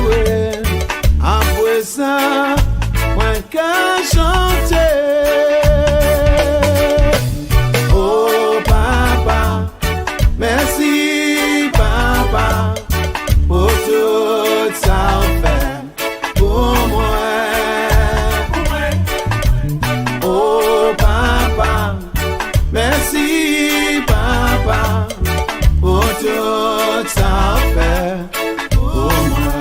ouais. Après ça, moi qu'à chanter. Oh papa, merci papa, pour tout ça fait pour moi. Oh papa, merci papa, pour tout ça fait pour moi.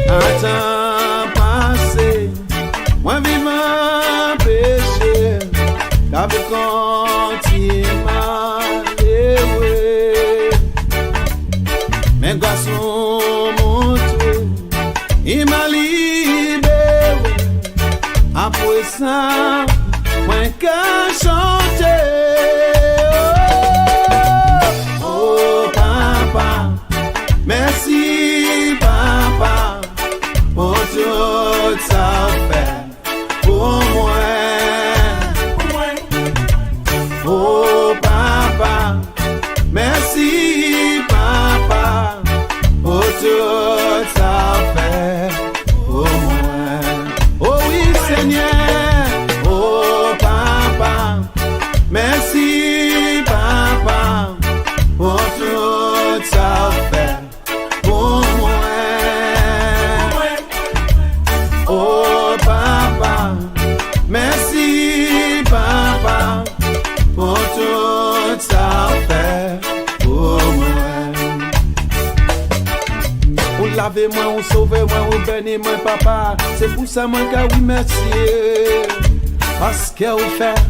Attends passé, moi vivant péché, j'avais continué ouais. Mais garçon montré, il m'a libéré. Après ça, moi qu'à chanter. Oh papa, merci papa, pour tout ça fait pour moi. Oh papa, merci papa, pour tout ça fait pour moi. Oh oui Seigneur, oh papa, merci papa, pour tout ça fait pour moi. Oh papa, merci papa, pour tout ça fait pour moi. Ou lavez-moi, ou sauvez-moi, ou bénis-moi papa. C'est pour ça moi que oui merci. Parce que vous faites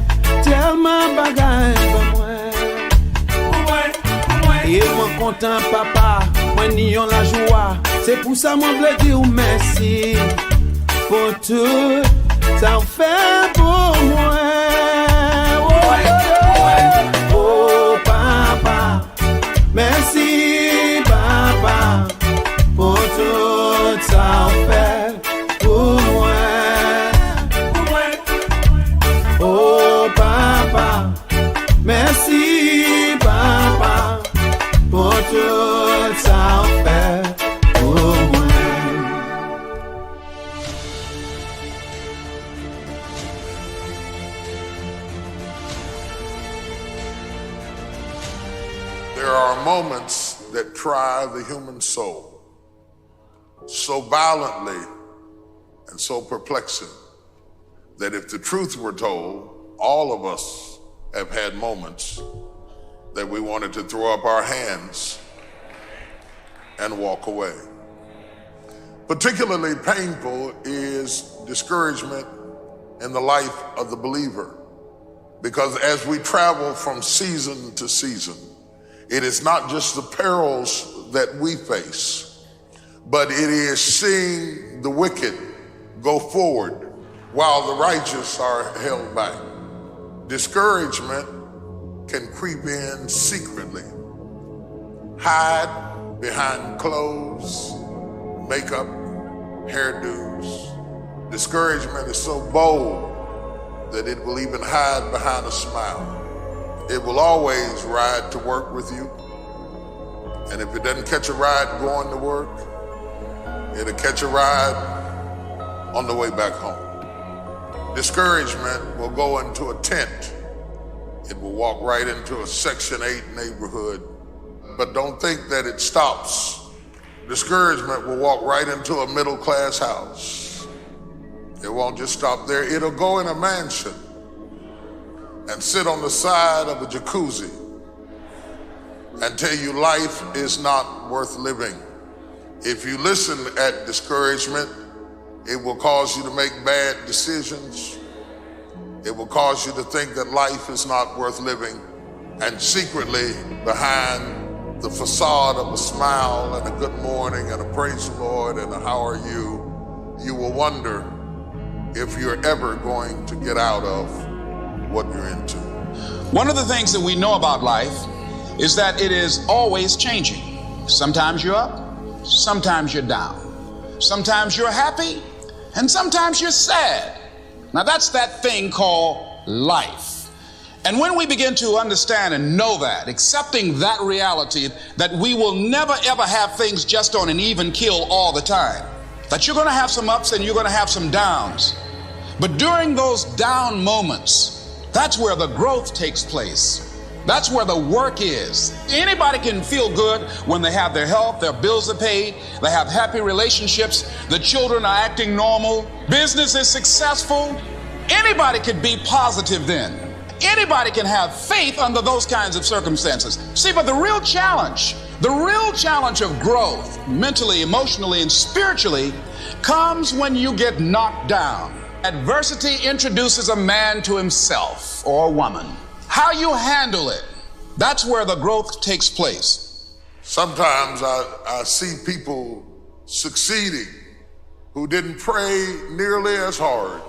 tellement bagaille pour moi. Et moi content papa, moi nions la joie. C'est pour ça moi voulais dire merci. Pour tout, ça fait pour moi. Oh, oh papa, merci papa, pour tout ça fait pour moi. Oh papa, merci papa, pour tout ça fait pour moi. There are moments that try the human soul so violently and so perplexing that if the truth were told, all of us have had moments that we wanted to throw up our hands and walk away. Particularly painful is discouragement in the life of the believer, because as we travel from season to season, it is not just the perils that we face, but it is seeing the wicked go forward while the righteous are held back. Discouragement can creep in secretly, hide behind clothes, makeup, hairdos. Discouragement is so bold that it will even hide behind a smile. It will always ride to work with you. And if it doesn't catch a ride going to work, it'll catch a ride on the way back home. Discouragement will go into a tent. It will walk right into a Section 8 neighborhood. But don't think that it stops. Discouragement will walk right into a middle-class house. It won't just stop there. It'll go in a mansion and sit on the side of a jacuzzi and tell you life is not worth living. If you listen at discouragement, it will cause you to make bad decisions. It will cause you to think that life is not worth living. And secretly, behind the facade of a smile and a good morning and a praise the Lord and a how are you, you will wonder if you're ever going to get out of what you're into. One of the things that we know about life is that it is always changing. Sometimes you're up, sometimes you're down. Sometimes you're happy, and sometimes you're sad. Now that's that thing called life. And when we begin to understand and know that, accepting that reality, that we will never ever have things just on an even keel all the time, that you're going to have some ups and you're going to have some downs. But during those down moments, that's where the growth takes place. That's where the work is. Anybody can feel good when they have their health, their bills are paid, they have happy relationships, the children are acting normal, business is successful. Anybody could be positive then. Anybody can have faith under those kinds of circumstances. See, but the real challenge of growth, mentally, emotionally, and spiritually, comes when you get knocked down. Adversity introduces a man to himself or a woman. How you handle it, that's where the growth takes place. Sometimes I see people succeeding who didn't pray nearly as hard,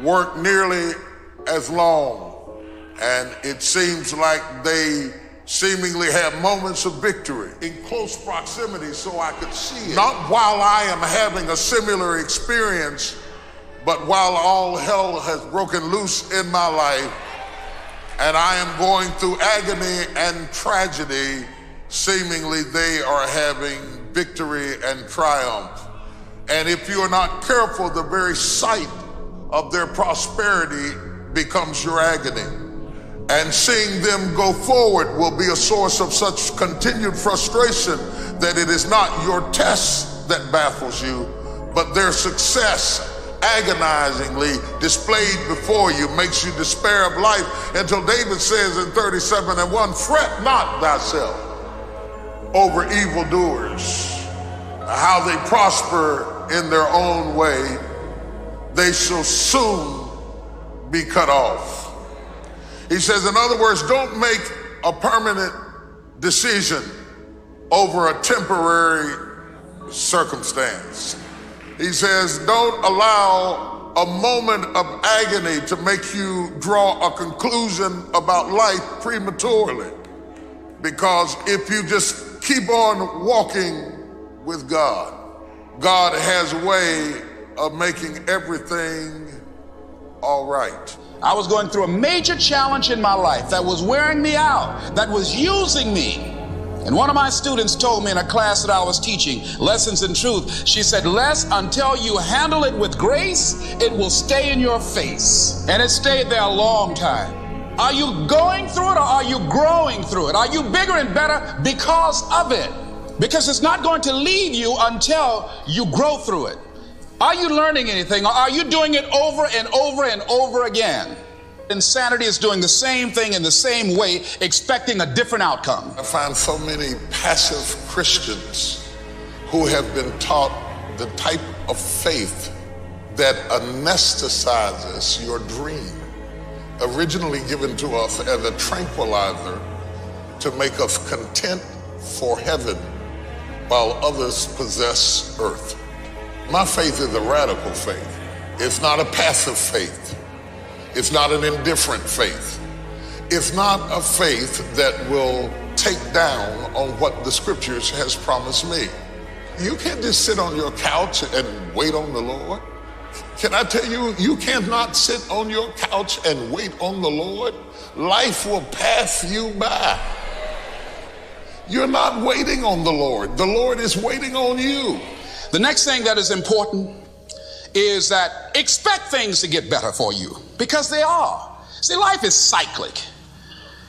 work nearly as long, and it seems like they seemingly have moments of victory in close proximity so I could see it. Not while I am having a similar experience, but while all hell has broken loose in my life and I am going through agony and tragedy, seemingly they are having victory and triumph. And if you are not careful, the very sight of their prosperity becomes your agony. And seeing them go forward will be a source of such continued frustration that it is not your test that baffles you, but their success agonizingly displayed before you makes you despair of life, until David says in 37:1, fret not thyself over evildoers, how they prosper in their own way, they shall soon be cut off. He says, in other words, don't make a permanent decision over a temporary circumstance. He says, don't allow a moment of agony to make you draw a conclusion about life prematurely. Because if you just keep on walking with God, God has a way of making everything all right. I was going through a major challenge in my life that was wearing me out, that was using me. And one of my students told me in a class that I was teaching, Lessons in Truth, she said, Les, until you handle it with grace, it will stay in your face. And it stayed there a long time. Are you going through it, or are you growing through it? Are you bigger and better because of it? Because it's not going to leave you until you grow through it. Are you learning anything, or are you doing it over and over and over again? Insanity is doing the same thing in the same way, expecting a different outcome. I find so many passive Christians who have been taught the type of faith that anesthetizes your dream, originally given to us as a tranquilizer to make us content for heaven while others possess earth. My faith is a radical faith. It's not a passive faith. It's not an indifferent faith. It's not a faith that will take down on what the scriptures has promised me. You can't just sit on your couch and wait on the Lord. Can I tell you, you cannot sit on your couch and wait on the Lord. Life will pass you by. You're not waiting on the Lord. The Lord is waiting on you. The next thing that is important is that expect things to get better for you, because they are. See, life is cyclic.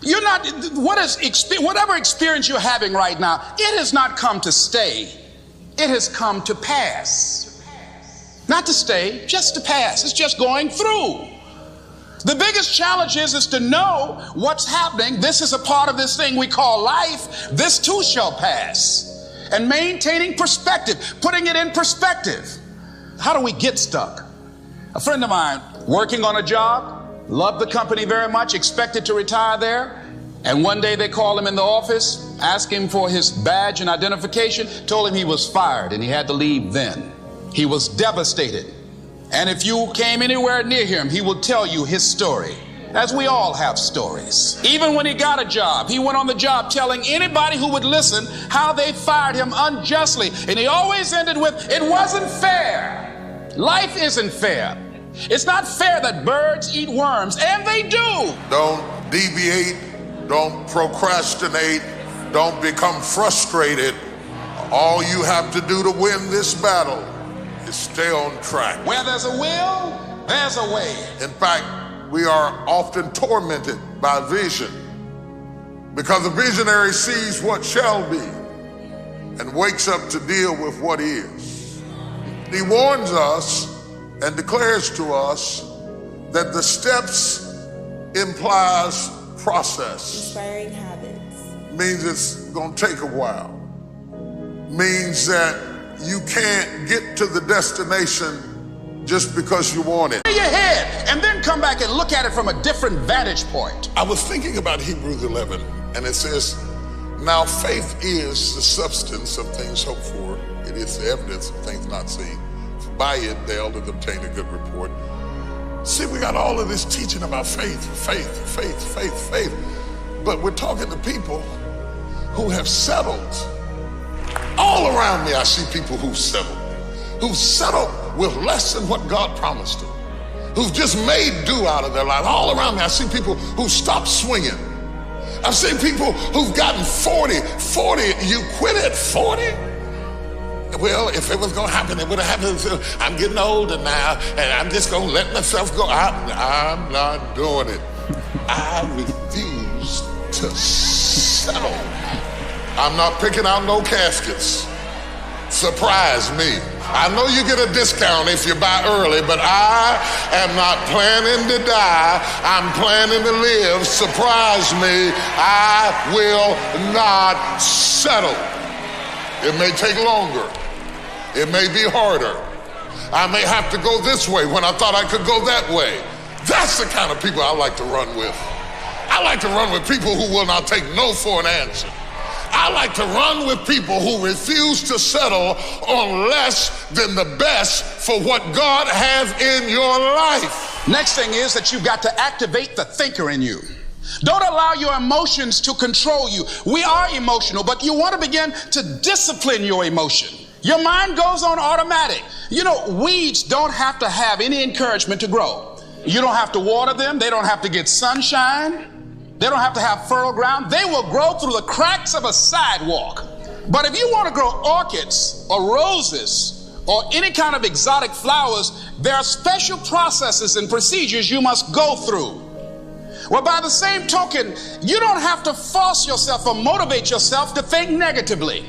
You're not, whatever experience you're having right now, it has not come to stay. It has come to pass. Not to stay, just to pass. It's just going through. The biggest challenge is to know what's happening. This is a part of this thing we call life. This too shall pass. And maintaining perspective, putting it in perspective. How do we get stuck? A friend of mine working on a job, loved the company very much, expected to retire there. And one day they called him in the office, asked him for his badge and identification, told him he was fired and he had to leave then. He was devastated. And if you came anywhere near him, he will tell you his story. As we all have stories. Even when he got a job, he went on the job telling anybody who would listen how they fired him unjustly. And he always ended with, it wasn't fair. Life isn't fair. It's not fair that birds eat worms, and they do. Don't deviate, don't procrastinate, don't become frustrated. All you have to do to win this battle is stay on track. Where there's a will, there's a way. In fact, we are often tormented by vision because the visionary sees what shall be and wakes up to deal with what is. He warns us and declares to us that the steps implies process. Inspiring habits. Means it's going to take a while. Means that you can't get to the destination just because you want it. Your head, and then come back and look at it from a different vantage point. I was thinking about Hebrews 11, and it says, now faith is the substance of things hoped for. It is the evidence of things not seen. For by it they all have obtained a good report. See, we got all of this teaching about faith. But we're talking to people who have settled. All around me, I see people who've settled with less than what God promised them, who've just made do out of their life. All around me, I see people who stopped swinging. I've seen people who've gotten 40. You quit at 40? Well, if it was going to happen, it would have happened. I'm getting older now, and I'm just going to let myself go. I'm not doing it. I refuse to settle. I'm not picking out no caskets. Surprise me. I know you get a discount if you buy early, but I am not planning to die. I'm planning to live. Surprise me. I will not settle. It may take longer. It may be harder. I may have to go this way when I thought I could go that way. That's the kind of people I like to run with. I like to run with people who will not take no for an answer. I like to run with people who refuse to settle on less than the best for what God has in your life. Next thing is that you've got to activate the thinker in you. Don't allow your emotions to control you. We are emotional, but you want to begin to discipline your emotion. Your mind goes on automatic. You know, weeds don't have to have any encouragement to grow. You don't have to water them. They don't have to get sunshine. They don't have to have fertile ground. They will grow through the cracks of a sidewalk. But if you want to grow orchids or roses or any kind of exotic flowers, there are special processes and procedures you must go through. Well, by the same token, you don't have to force yourself or motivate yourself to think negatively,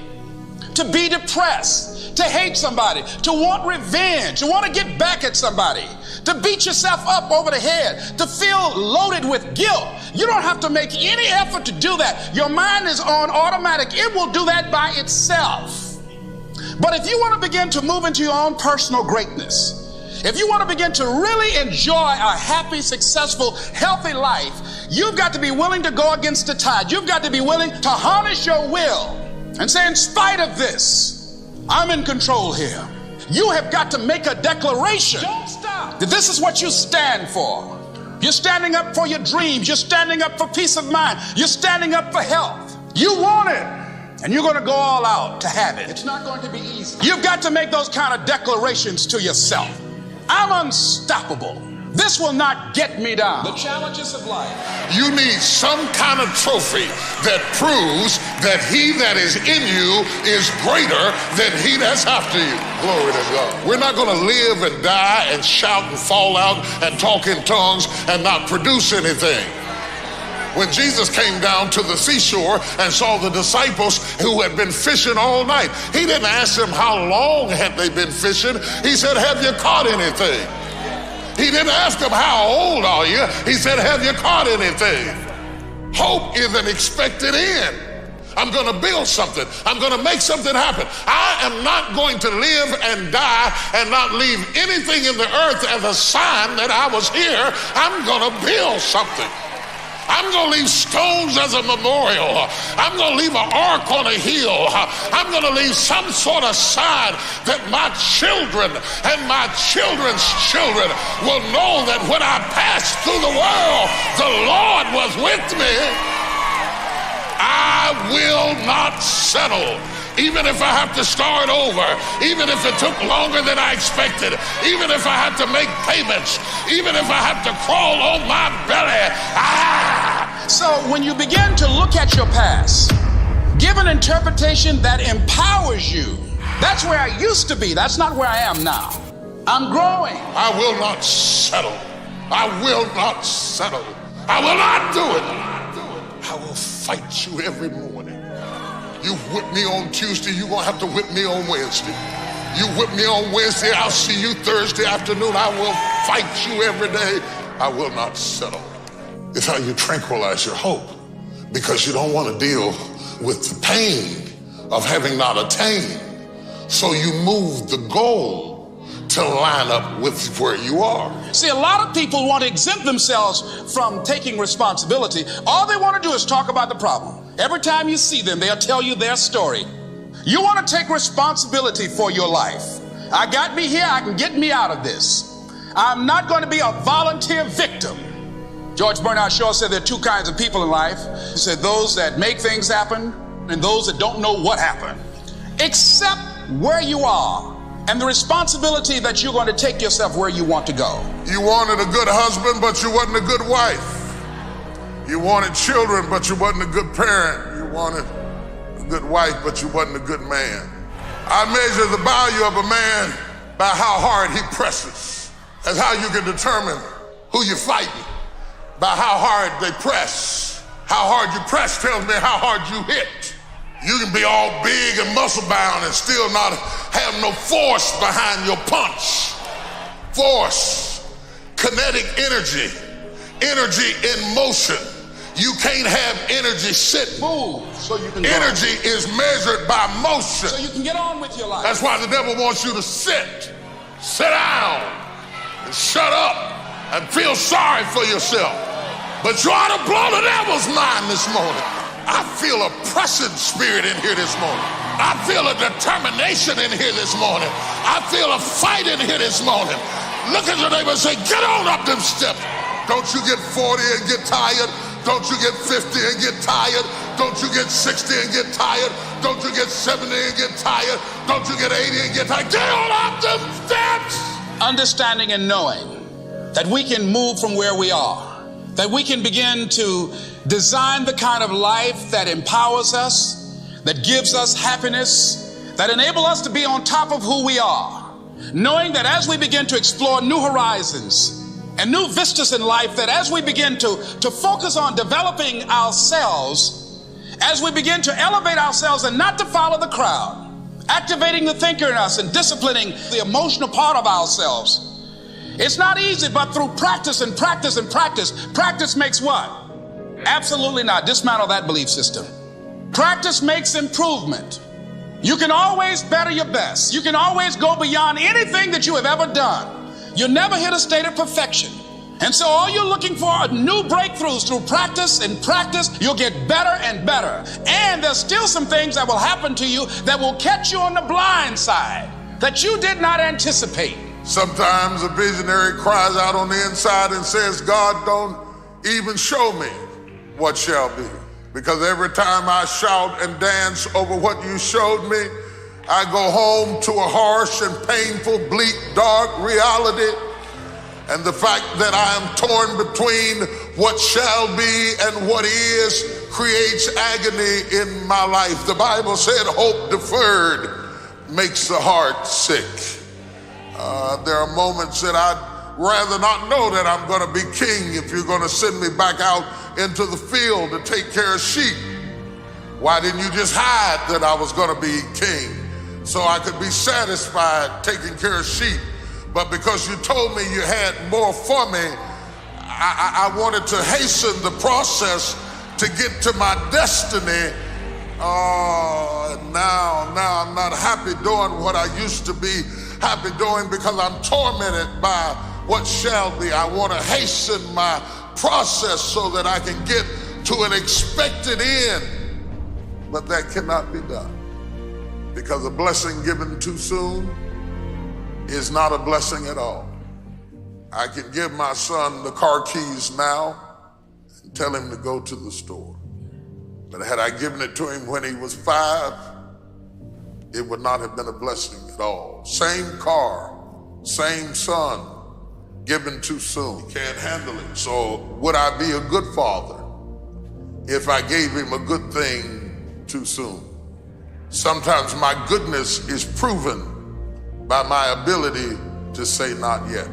to be depressed, to hate somebody, to want revenge, to want to get back at somebody, to beat yourself up over the head, to feel loaded with guilt. You don't have to make any effort to do that. Your mind is on automatic. It will do that by itself. But if you want to begin to move into your own personal greatness, if you want to begin to really enjoy a happy, successful, healthy life, you've got to be willing to go against the tide. You've got to be willing to harness your will and say, in spite of this, I'm in control here. You have got to make a declaration. Don't stop. That this is what you stand for. You're standing up for your dreams. You're standing up for peace of mind. You're standing up for health. You want it, and you're going to go all out to have it. It's not going to be easy. You've got to make those kind of declarations to yourself. I'm unstoppable. This will not get me down. The challenges of life. You need some kind of trophy that proves that he that is in you is greater than he that's after you. Glory to God. We're not going to live and die and shout and fall out and talk in tongues and not produce anything. When Jesus came down to the seashore and saw the disciples who had been fishing all night, he didn't ask them how long had they been fishing. He said, have you caught anything? He didn't ask them, how old are you? He said, have you caught anything? Hope is an expected end. I'm going to build something. I'm going to make something happen. I am not going to live and die and not leave anything in the earth as a sign that I was here. I'm going to build something. I'm I'm going to leave stones as a memorial. I'm going to leave an ark on a hill. I'm going to leave some sort of sign that my children and my children's children will know that when I passed through the world, the Lord was with me. I will not settle. Even if I have to start over, even if it took longer than I expected, even if I have to make payments, even if I have to crawl on my belly. So when you begin to look at your past, give an interpretation that empowers you. That's where I used to be. That's not where I am now. I'm growing. I will not settle. I will not settle. I will not do it. I will fight you every morning. You whip me on Tuesday, you're going to have to whip me on Wednesday. You whip me on Wednesday, I'll see you Thursday afternoon. I will fight you every day. I will not settle. It's how you tranquilize your hope, because you don't want to deal with the pain of having not attained. So you move the goal to line up with where you are. See, a lot of people want to exempt themselves from taking responsibility. All they want to do is talk about the problem. Every time you see them, they'll tell you their story. You want to take responsibility for your life. I got me here, I can get me out of this. I'm not going to be a volunteer victim. George Bernard Shaw said there are two kinds of people in life. He said those that make things happen and those that don't know what happened. Accept where you are and the responsibility that you're going to take yourself where you want to go. You wanted a good husband, but you wasn't a good wife. You wanted children, but you wasn't a good parent. You wanted a good wife, but you wasn't a good man. I measure the value of a man by how hard he presses. That's how you can determine who you're fighting, by how hard they press. How hard you press tells me how hard you hit. You can be all big and muscle bound and still not have no force behind your punch. Force, kinetic energy, energy in motion. You can't have energy sitting. Move so you can Energy is measured by motion. So you can get on with your life. That's why the devil wants you to sit down, and shut up, and feel sorry for yourself. But you ought to blow the devil's mind this morning. I feel a pressing spirit in here this morning. I feel a determination in here this morning. I feel a fight in here this morning. Look at your neighbor and say, get on up them steps. Don't you get 40 and get tired. Don't you get 50 and get tired. Don't you get 60 and get tired. Don't you get 70 and get tired. Don't you get 80 and get tired. Get on up them steps. Understanding and knowing that we can move from where we are, that we can begin to design the kind of life that empowers us, that gives us happiness, that enable us to be on top of who we are, knowing that as we begin to explore new horizons and new vistas in life, that as we begin to focus on developing ourselves, as we begin to elevate ourselves and not to follow the crowd, activating the thinker in us and disciplining the emotional part of ourselves. It's not easy, but through practice and practice and practice. Practice makes what? Absolutely not. Dismantle that belief system. Practice makes improvement. You can always better your best. You can always go beyond anything that you have ever done. You'll never hit a state of perfection. And so all you're looking for are new breakthroughs through practice and practice. You'll get better and better. And there's still some things that will happen to you that will catch you on the blind side that you did not anticipate. Sometimes a visionary cries out on the inside and says, God, don't even show me what shall be. Because every time I shout and dance over what you showed me, I go home to a harsh and painful, bleak, dark reality. And the fact that I am torn between what shall be and what is creates agony in my life. The Bible said hope deferred makes the heart sick. There are moments that I'd rather not know that I'm going to be king if you're going to send me back out into the field to take care of sheep. Why didn't you just hide that I was going to be king so I could be satisfied taking care of sheep? But because you told me you had more for me, I wanted to hasten the process to get to my destiny. Now I'm not happy doing what I used to be happy doing because I'm tormented by what shall be. I want to hasten my process so that I can get to an expected end. But that cannot be done, because a blessing given too soon is not a blessing at all. I can give my son the car keys now and tell him to go to the store. But had I given it to him when he was 5, it would not have been a blessing at all. Same car, same son, given too soon. He can't handle it. So would I be a good father if I gave him a good thing too soon? Sometimes my goodness is proven by my ability to say not yet.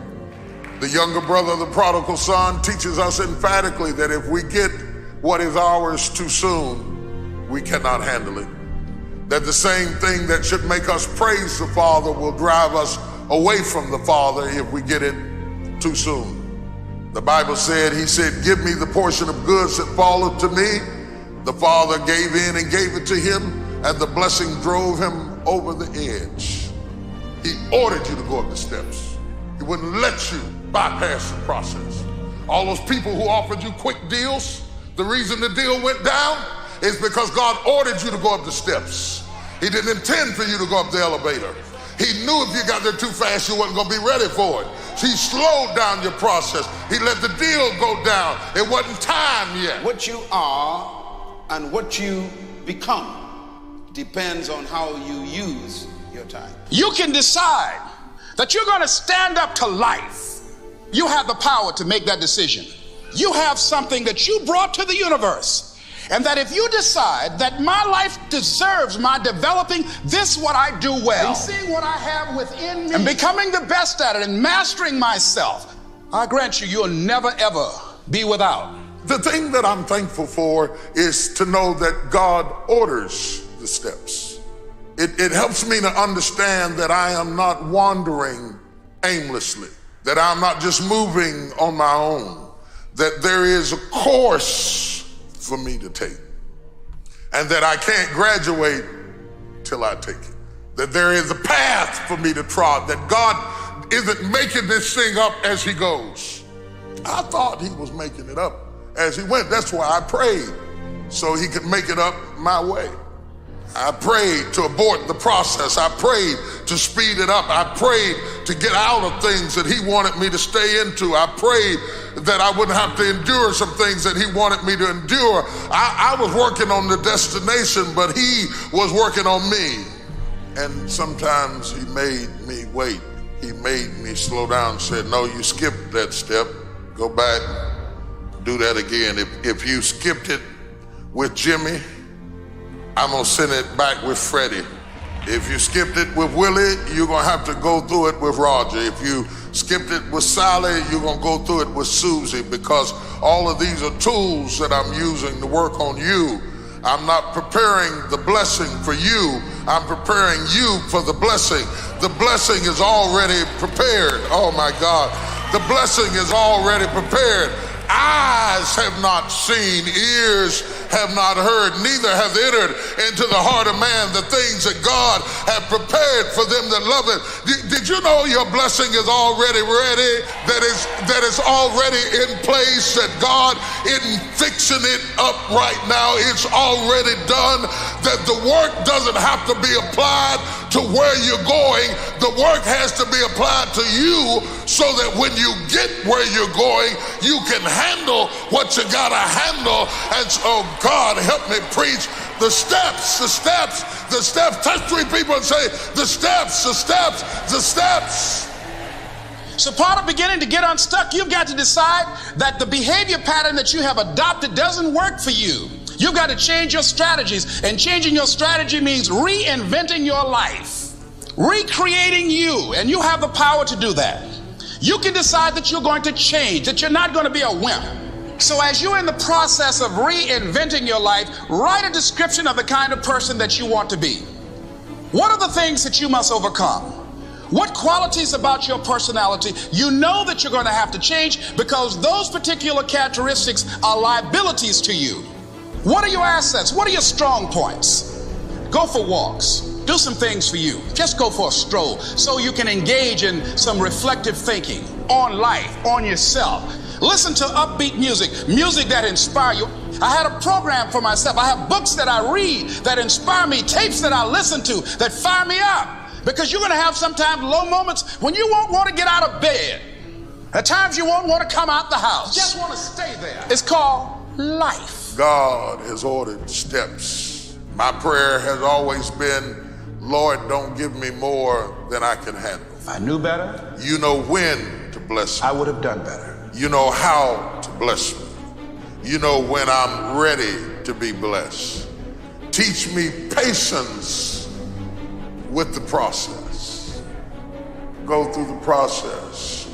The younger brother of the prodigal son teaches us emphatically that if we get what is ours too soon, we cannot handle it. That the same thing that should make us praise the Father will drive us away from the Father if we get it too soon. The Bible said, he said, give me the portion of goods that falleth to me. The Father gave in and gave it to him, and the blessing drove him over the edge. He ordered you to go up the steps. He wouldn't let you bypass the process. All those people who offered you quick deals, the reason the deal went down is because God ordered you to go up the steps. He didn't intend for you to go up the elevator. He knew if you got there too fast, you wasn't going to be ready for it. So he slowed down your process. He let the deal go down. It wasn't time yet. What you are and what you become depends on how you use your time. You can decide that you're going to stand up to life. You have the power to make that decision. You have something that you brought to the universe, and that if you decide that my life deserves my developing this what I do well, and seeing what I have within me, and becoming the best at it, and mastering myself, I grant you, you'll never ever be without. The thing that I'm thankful for is to know that God orders the steps. It helps me to understand that I am not wandering aimlessly, that I'm not just moving on my own, that there is a course for me to take, and that I can't graduate till I take it, that there is a path for me to trot, that God isn't making this thing up as he goes. I thought he was making it up as he went. That's why I prayed, so he could make it up my way. I prayed to abort the process. I prayed to speed it up. I prayed to get out of things that he wanted me to stay into. I prayed that I wouldn't have to endure some things that he wanted me to endure. I was working on the destination, but he was working on me. And sometimes he made me wait. He made me slow down, said, no, you skipped that step. Go back, do that again. If you skipped it with Jimmy, I'm gonna send it back with Freddie. If you skipped it with Willie, you're gonna have to go through it with Roger. If you skipped it with Sally, you're gonna go through it with Susie, because all of these are tools that I'm using to work on you. I'm not preparing the blessing for you. I'm preparing you for the blessing. The blessing is already prepared. Oh my God. The blessing is already prepared. Eyes have not seen, ears have not heard, neither have entered into the heart of man the things that God have prepared for them that love it. Did you know your blessing is already ready? That is already in place, that God isn't fixing it up right now. It's already done, that the work doesn't have to be applied to where you're going. The work has to be applied to you, so that when you get where you're going, you can handle what you gotta handle. And so, God, help me preach the steps, the steps, the steps. Touch 3 people and say, the steps, the steps, the steps. So part of beginning to get unstuck, you've got to decide that the behavior pattern that you have adopted doesn't work for you. You've got to change your strategies, and changing your strategy means reinventing your life, recreating you, and you have the power to do that. You can decide that you're going to change, that you're not going to be a wimp. So as you're in the process of reinventing your life, write a description of the kind of person that you want to be. What are the things that you must overcome? What qualities about your personality you know that you're going to have to change, because those particular characteristics are liabilities to you? What are your assets? What are your strong points? Go for walks. Do some things for you. Just go for a stroll so you can engage in some reflective thinking. on life, on yourself. Listen to upbeat music, music that inspire you. I had a program for myself. I have books that I read that inspire me, tapes that I listen to that fire me up. Because you're going to have sometimes low moments when you won't want to get out of bed. At times you won't want to come out the house. You just want to stay there. It's called life. God has ordered steps. My prayer has always been, Lord, don't give me more than I can handle. If I knew better, you know when to bless me. I would have done better. You know how to bless me. You know when I'm ready to be blessed. Teach me patience with the process. Go through the process.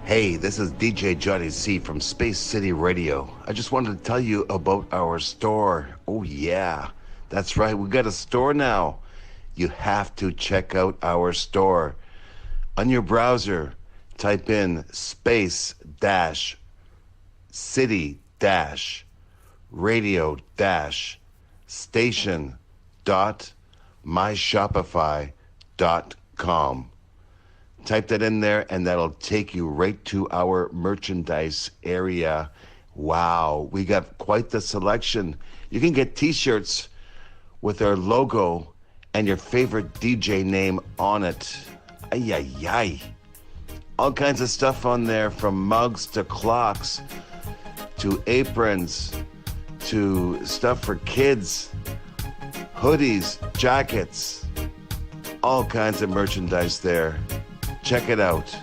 Hey, this is DJ Johnny C from Space City Radio. I just wanted to tell you about our store. Oh yeah, that's right, we got a store now. You have to check out our store. On your browser, type in space-city-radio-station.myshopify.com. Type that in there and that'll take you right to our merchandise area. Wow, we got quite the selection. You can get t-shirts with our logo and your favorite DJ name on it. Ay, ay, ay. All kinds of stuff on there, from mugs to clocks to aprons to stuff for kids, hoodies, jackets, all kinds of merchandise there. Check it out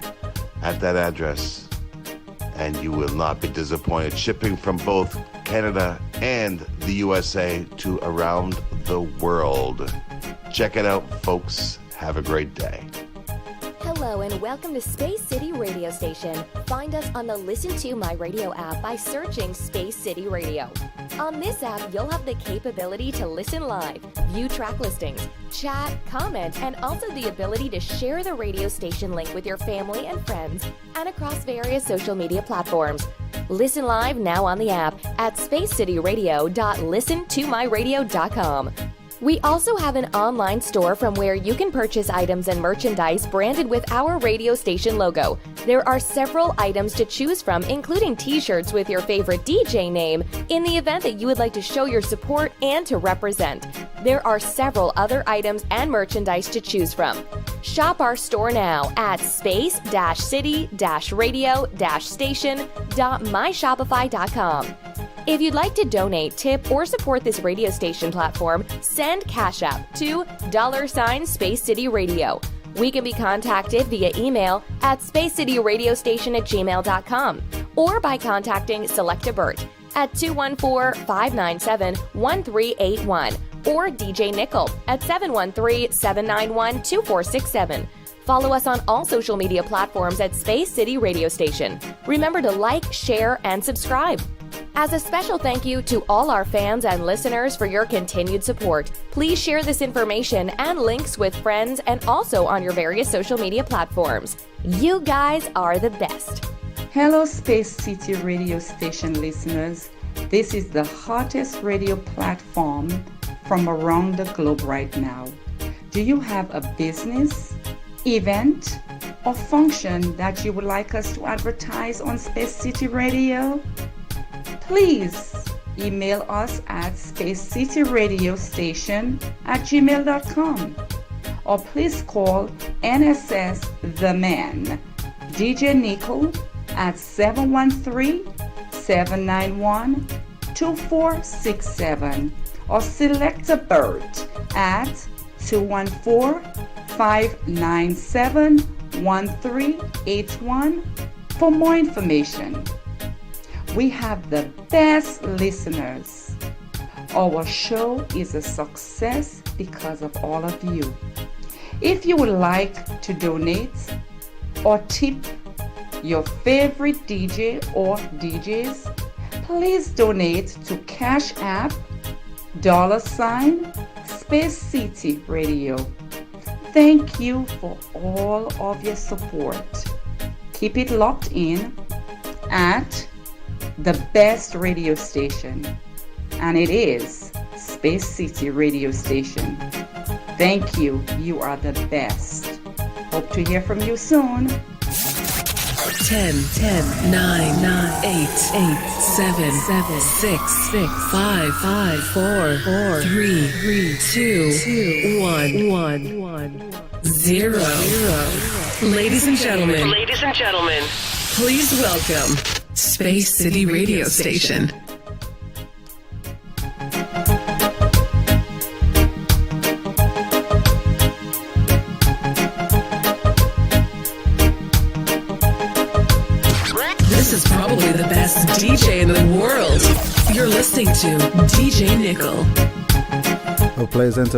at that address and you will not be disappointed. Shipping from both Canada and the USA to around the world. Check it out, folks. Have a great day. Hello and welcome to Space City Radio Station. Find us on the Listen to My Radio app by searching Space City Radio. On this app, you'll have the capability to listen live, view track listings, chat, comment, and also the ability to share the radio station link with your family and friends and across various social media platforms. Listen live now on the app at spacecityradio.listentomyradio.com. We also have an online store from where you can purchase items and merchandise branded with our radio station logo. There are several items to choose from, including t-shirts with your favorite DJ name in the event that you would like to show your support and to represent. There are several other items and merchandise to choose from. Shop our store now at space-city-radio-station.myshopify.com. If you'd like to donate, tip, or support this radio station platform, send Cash App to $Space City Radio. We can be contacted via email at spacecityradiostation@gmail.com or by contacting Selecta Burt at 214-597-1381 or DJ Nickel at 713-791-2467. Follow us on all social media platforms at Space City Radio Station. Remember to like, share, and subscribe. As a special thank you to all our fans and listeners for your continued support, please share this information and links with friends and also on your various social media platforms. You guys are the best. Hello, Space City Radio Station listeners. This is the hottest radio platform from around the globe right now. Do you have a business, event, or function that you would like us to advertise on Space City Radio? Please email us at spacecityradiostation@gmail.com or please call NSS The Man, DJ Nickel at 713-791-2467 or Selecta Burt at 214-597-1381 for more information. We have the best listeners. Our show is a success because of all of you. If you would like to donate or tip your favorite DJ or DJs, please donate to Cash App $Space City Radio. Thank you for all of your support. Keep it locked in at the best radio station, and it is Space City Radio Station. Thank you. You are the best. Hope to hear from you soon. 10, 9, 8, 7, 6, 5, 4, 3, 2, 1, 0. Ladies and gentlemen, please welcome Space City Radio Station. This is probably the best DJ in the world. You're listening to DJ Nickel. A pleasant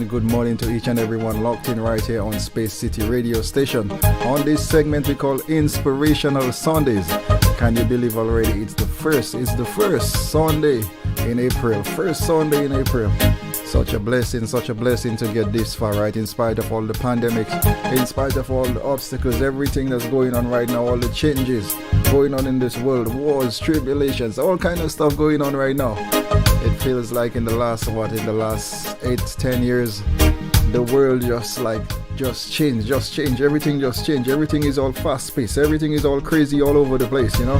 good morning to each and everyone locked in right here on Space City Radio Station. On this segment we call Inspirational Sundays. Can you believe already it's the first Sunday in April. First Sunday in April. Such a blessing to get this far, right? In spite of all the pandemics, in spite of all the obstacles, everything that's going on right now, all the changes going on in this world, wars, tribulations, all kind of stuff going on right now. It feels like in the last 8-10 years, the world just changed, everything just changed. Everything is all fast paced, everything is all crazy all over the place, you know.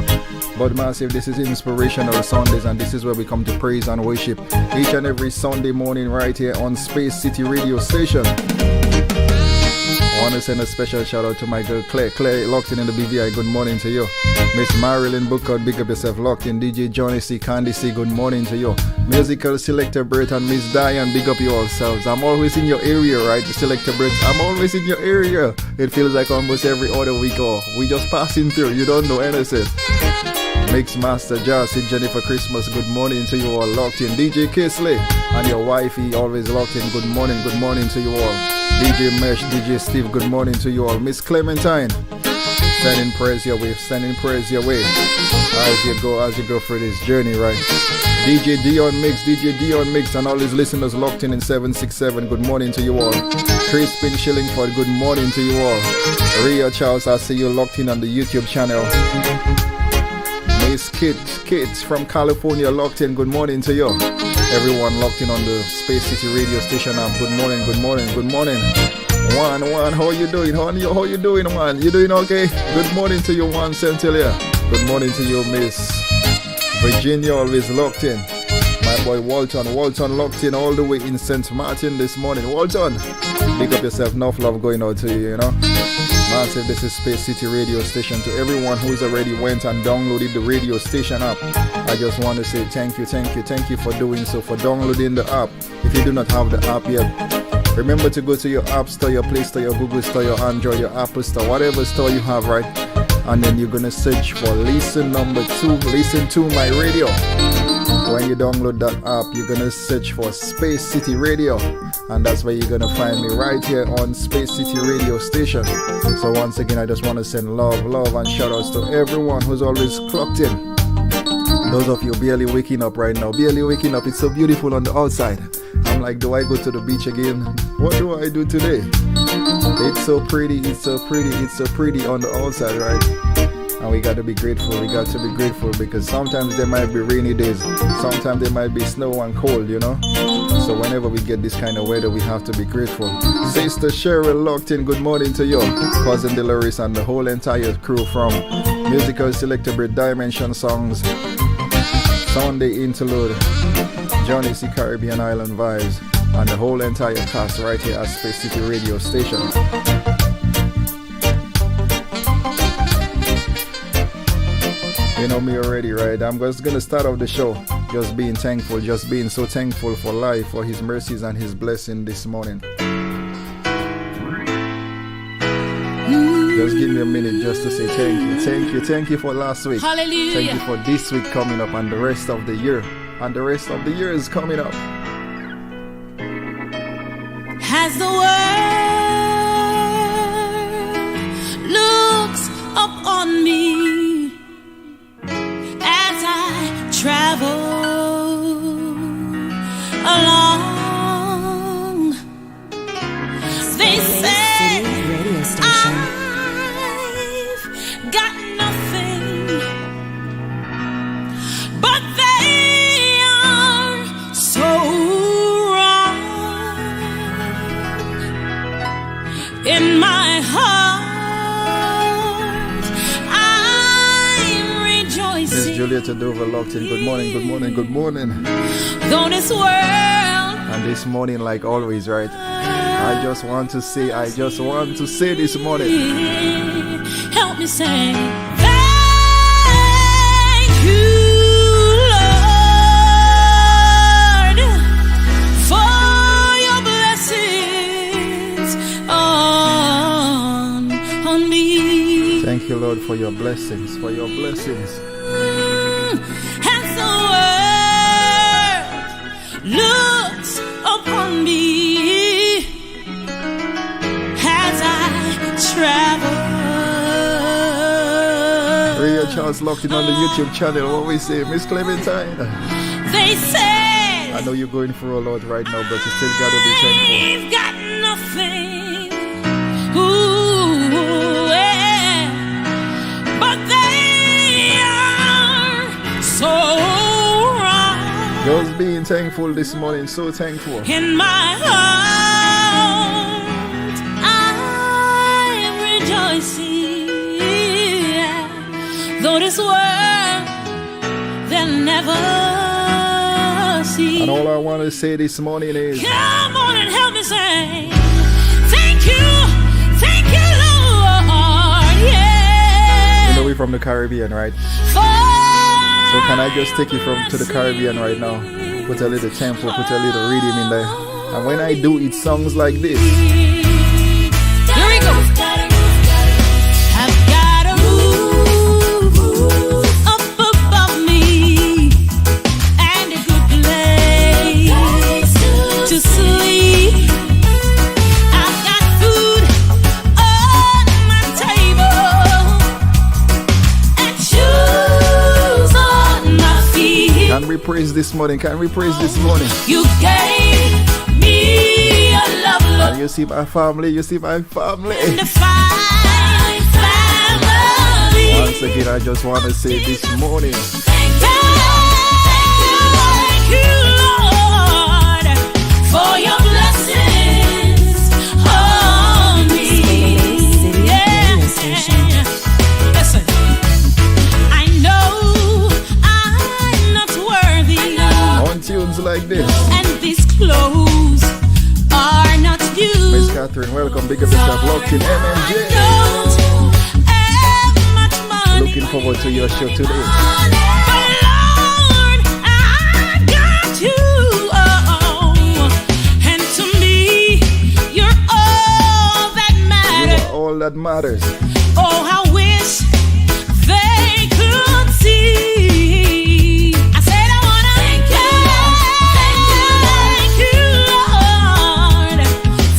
But massive, this is Inspirational Sundays, and this is where we come to praise and worship each and every Sunday morning right here on Space City Radio Station. I want to send a special shout out to my girl Claire locked in the BVI. Good morning to you. Miss Marilyn Bookout, big up yourself, locked in. DJ Johnny C, Candy C, good morning to you. Musical Selector Bert and Miss Diane, big up yourselves. I'm always in your area, right? Selector Bert, I'm always in your area. It feels like almost every other week or we just passing through. You don't know anything. Mix Master Josie, Jennifer Christmas, good morning to you all, locked in. DJ Kisley and your wifey always locked in. Good morning to you all. DJ Mesh, DJ Steve, good morning to you all. Miss Clementine, sending prayers your way as you go through this journey, right? DJ Dion Mix and all his listeners locked in 767, good morning to you all. Crispin Shillingford, good morning to you all. Ria Charles, I see you locked in on the YouTube channel. Miss Kit from California locked in, good morning to you. Everyone locked in on the Space City Radio Station app. Good morning. Juan, how you doing? How you doing, Juan? You doing okay? Good morning to you, Juan Centilla. Good morning to you, Miss Virginia, always locked in. My boy Walton locked in all the way in St. Martin this morning. Walton, big up yourself. Enough love going out to you, know. Massive, this is Space City Radio Station. To everyone who's already went and downloaded the radio station app, I just want to say thank you for doing so, for downloading the app. If you do not have the app yet, remember to go to your App Store, your Play Store, your Google Store, your Android, your Apple Store, whatever store you have, right? And then you're going to search for Listen to My Radio. When you download that app, you're going to search for Space City Radio. And that's where you're going to find me right here on Space City Radio Station. So once again, I just want to send love and shout outs to everyone who's always clocked in. Those of you barely waking up right now, it's so beautiful on the outside. I'm like, do I go to the beach again? What do I do today? It's so pretty on the outside, right? And we got to be grateful because sometimes there might be rainy days, sometimes there might be snow and cold, you know. So whenever we get this kind of weather, we have to be grateful. Sister Cheryl locked in, good morning to you. Cousin Dolores and the whole entire crew from Musical Selector Brit Dimension Songs, Sunday Interlude, Johnny C Caribbean Island Vibes, and the whole entire cast right here at Space City Radio Station. You know me already, right? I'm just gonna start off the show just being so thankful for life, for his mercies and his blessing this morning. Just give me a minute just to say thank you for last week. Hallelujah. Thank you for this week coming up and the rest of the year. And the rest of the year is coming up. As the world looks up on me as I travel along, they say I've got nothing, but they are so wrong. Juliet to Dover locked in. Good morning, good morning, good morning. Though this world. And this morning, like always, right? I just want to say this morning. Help me say thank you, Lord, for your blessings on me. Thank you, Lord, for your blessings, And the world looks upon me as I travel. Ray Charles locked in on the YouTube channel. What we say, Miss Clementine? They said I know you're going through a lot right now, but you still gotta be thankful. they've got nothing. Ooh, yeah. But they are so wrong. Just being thankful this morning, so thankful. In my heart, I'm rejoicing. Though this world they'll never see. And all I want to say this morning is, come on and help me say thank you, Lord. Yeah. you know, we're from the Caribbean, right? So can I just take you to the Caribbean right now? Put a little tempo, put a little rhythm in there. And when I do, it songs like this. Here we go. I've got a roof up above me and a good place to sleep. I've got food on my table and shoes on my feet. Can we praise this morning? You gave me a love, And you see my family, and a fine family. Once again, I just want to say this morning, Thank you, Lord, for your blessings on me. Yeah. Listen, I know I'm not worthy, on tunes like this. and these clothes are not used. Miss Catherine, welcome. Big up yourself, locked in MMJ. Don't have much money. Looking forward to your show today. But Lord, I got you, and to me, you're all that You matters. are all that matters. Oh, I wish they could see. I said I wanna thank you, Lord,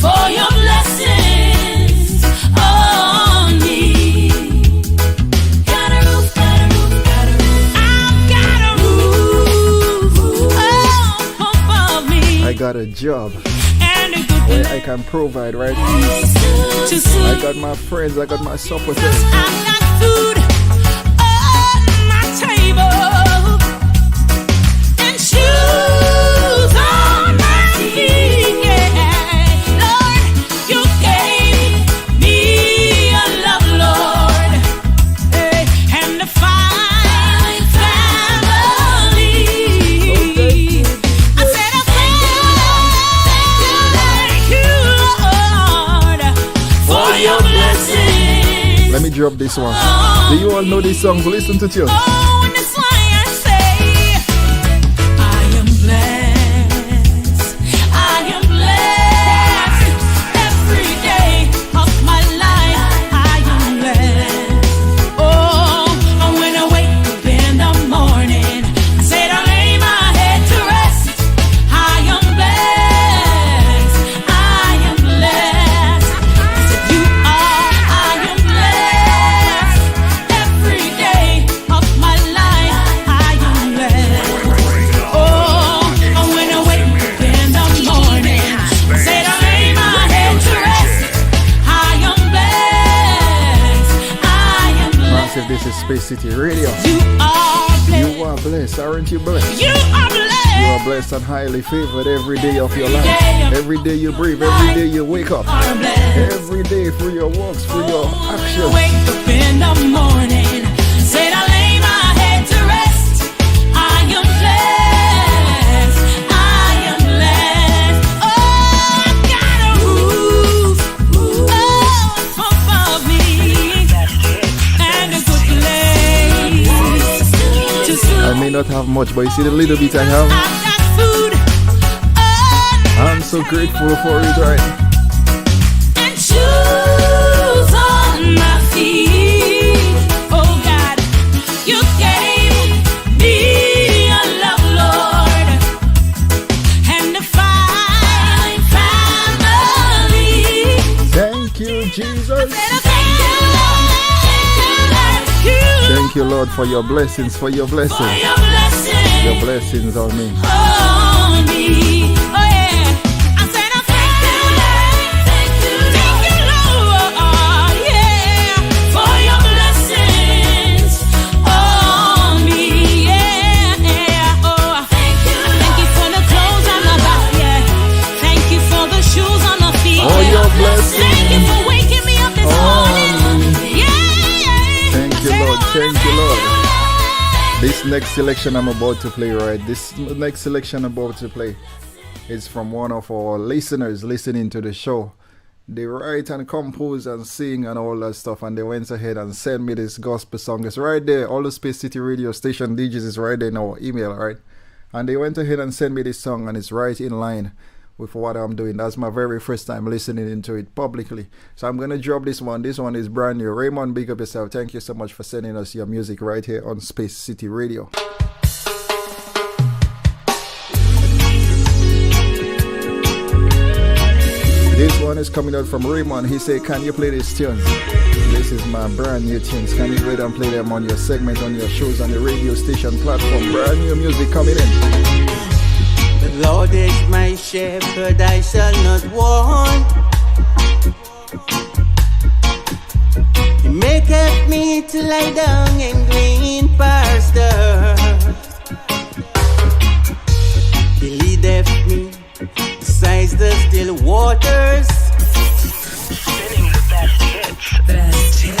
for your blessings on me. Got a roof. I've got a roof above me I got a job and a good where I can provide, right? place to sleep. I got my friends, I got my supporters. I've got food on my table and shoes on my feet. Yeah. Lord, you gave me a love, Lord, and a fine family. I said I thank you, Lord, for your blessings. Let me drop this one. Do you all know these songs? Listen to tune. Oh, and that's why I say I am blessed. I am blessed every day of my life. I am blessed. Oh, and when I wake up in the morning, I said I lay my head to rest. I am blessed. I am blessed. I said you are. I am blessed every day of my life. I am blessed. Oh, and when I wake up in the morning, I said I lay my head to rest. I am blessed. I am blessed. Massive, this is Space City Radio. You are blessed. You are blessed, aren't you blessed? You are blessed. You are blessed and highly favored every day of your life. Every day you breathe, every day you wake up. Are blessed. Every day through your walks, through your When I actions. wake up in the morning, said I lay my head to rest. may not have much, but you see the little bit I have. I've got food I'm so grateful for it, right? and shoes on my feet. Oh God, you gave me a love, Lord, and a fine family. Thank you, Jesus. Thank you, Lord, for your blessings, for your blessings. for your blessing Your blessings on me. on me. Oh yeah, I said I thank you, Lord, yeah, for your blessings on me. Yeah, oh, thank you for the clothes on my back, yeah. Thank you for the shoes on my feet. For your blessings. Thank you for waking me up this morning. Thank you, Lord. Thank you, Lord. This next selection I'm about to play, right? This next selection I'm about to play is from one of our listeners listening to the show. They write and compose and sing and all that stuff, and they went ahead and sent me this gospel song. It's right there. All the Space City radio station DJs is right there in our email, right? And they went ahead and sent me this song, and it's right in line with what I'm doing. That's my very first time listening into it publicly. So I'm going to drop this one. This one is brand new. Raymond, big up yourself. Thank you so much for sending us your music right here on Space City Radio. This one is coming out from Raymond. He said, can you play these tunes? This is my brand new tunes. Can you go ahead and play them on your segment, on your shows, on the radio station platform? Brand new music coming in. The Lord is my shepherd, I shall not want. He maketh me to lie down in green pastures. He leadeth me beside the still waters.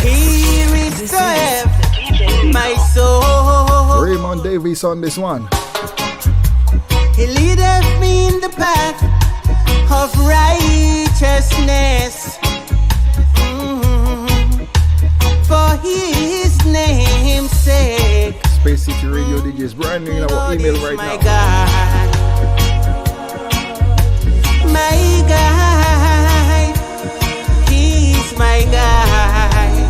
He restoreth my soul. Raymond Davis on this one. He leadeth me in the path of righteousness, for his name's sake. Space City Radio DJs brand new in our email right my now. God, my God, he's my guide,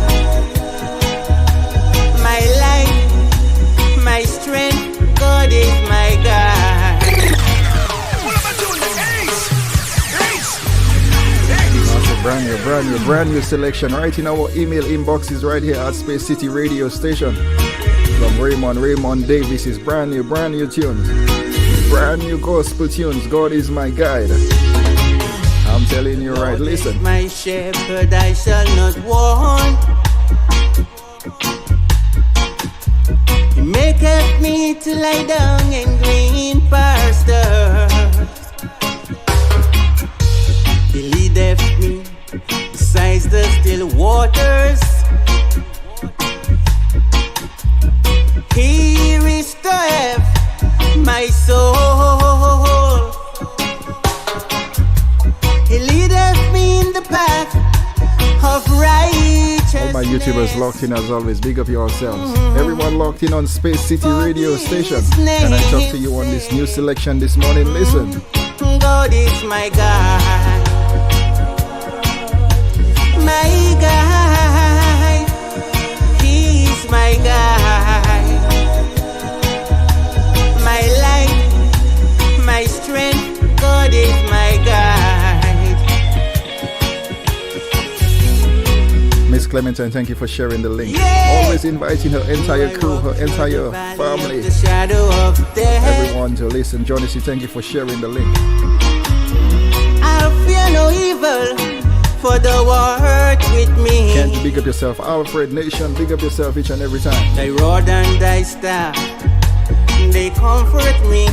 my life, my strength. God is my guide. Brand new selection right in our email inboxes right here at Space City Radio Station. From Raymond Davis is brand new tunes. Brand new gospel tunes. God is my guide. I'm telling you right, listen. My shepherd, I shall not want. He maketh me to lie down in green pastures. He leadeth me beside the still waters. He restoreth my soul. He leadeth me in the path of righteousness. All my YouTubers locked in as always. Big up yourselves. Everyone locked in on Space City Radio Station. Can I talk to you on this new selection this morning? Listen. God is my God. My guide, he's my guide, my life, my strength. God is my guide. Miss Clementine, thank you for sharing the link. Yeah. Always inviting her entire crew, her entire family, The shadow of death. everyone to listen. Johnny, thank you for sharing the link. I'll fear no evil, for the word with me. Can't you big up yourself? Alfred Nation, big up yourself each and every time. Thy rod and thy staff, they comfort me.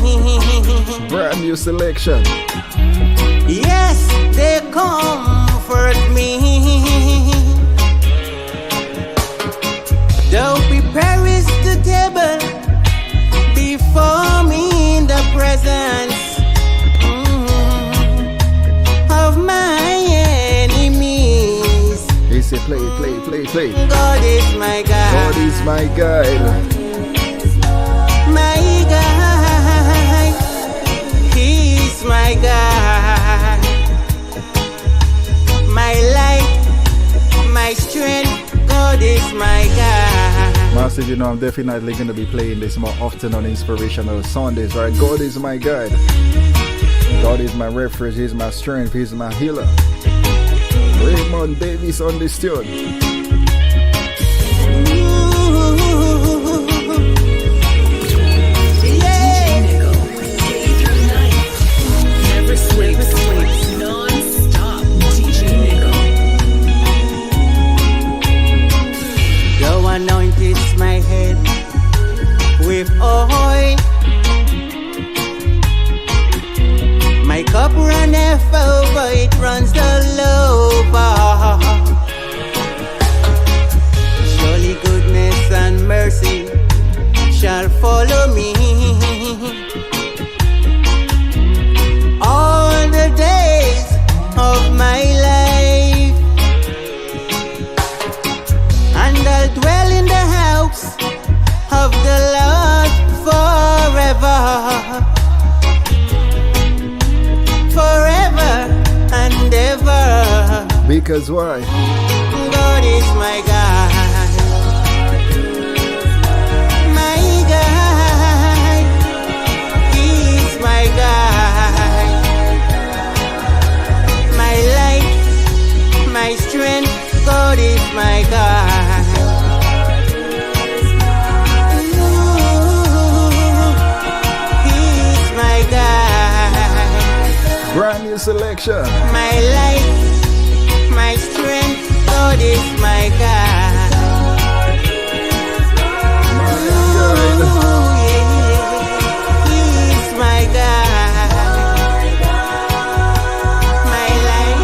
Brand new selection. Yes, they comfort me. Thou preparest the table before me in the presence of my enemies. He said, play. God is my guide. God is my guide. My my God. My light, my strength, God is my God. Massive, you know, I'm definitely going to be playing this more often on Inspirational Sundays, right? God is my guide. God is my refuge. He's my strength. He's my healer. Raymond Davis on this tune. Anoints my head with oil. My cup runneth over, it runs all over. Surely goodness and mercy shall follow me all the days of my life, and I'll dwell in the house of the Lord forever, forever and ever. Because why? God is my God, my God. He is my God, my light, my strength. God is my God. Brand new selection. My life, my strength, God is my God. He's my God. My life,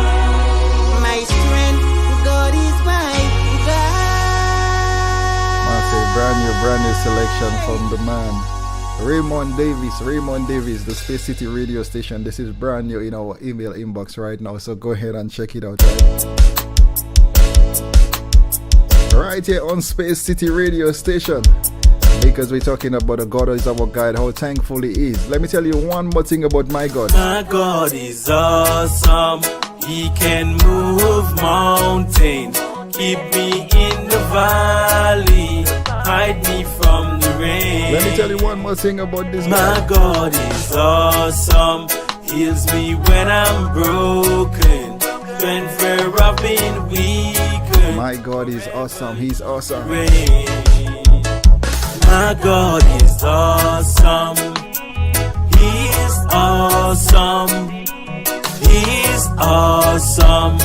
my strength, God is my God. I say brand new selection from the man Raymond Davis, the Space City radio station. This is brand new in our email inbox right now, so go ahead and check it out. Right here on Space City radio station, because we're talking about a God is our guide, how thankful He is. Let me tell you one more thing about my God. My God is awesome. He can move mountains, keep me in the valley, hide me from the rain. Let me tell you one more thing about this My God is awesome. Heals me when I'm broken, strength where I've been weakened. My God is awesome. He's awesome. My God is awesome. He's awesome. He's awesome.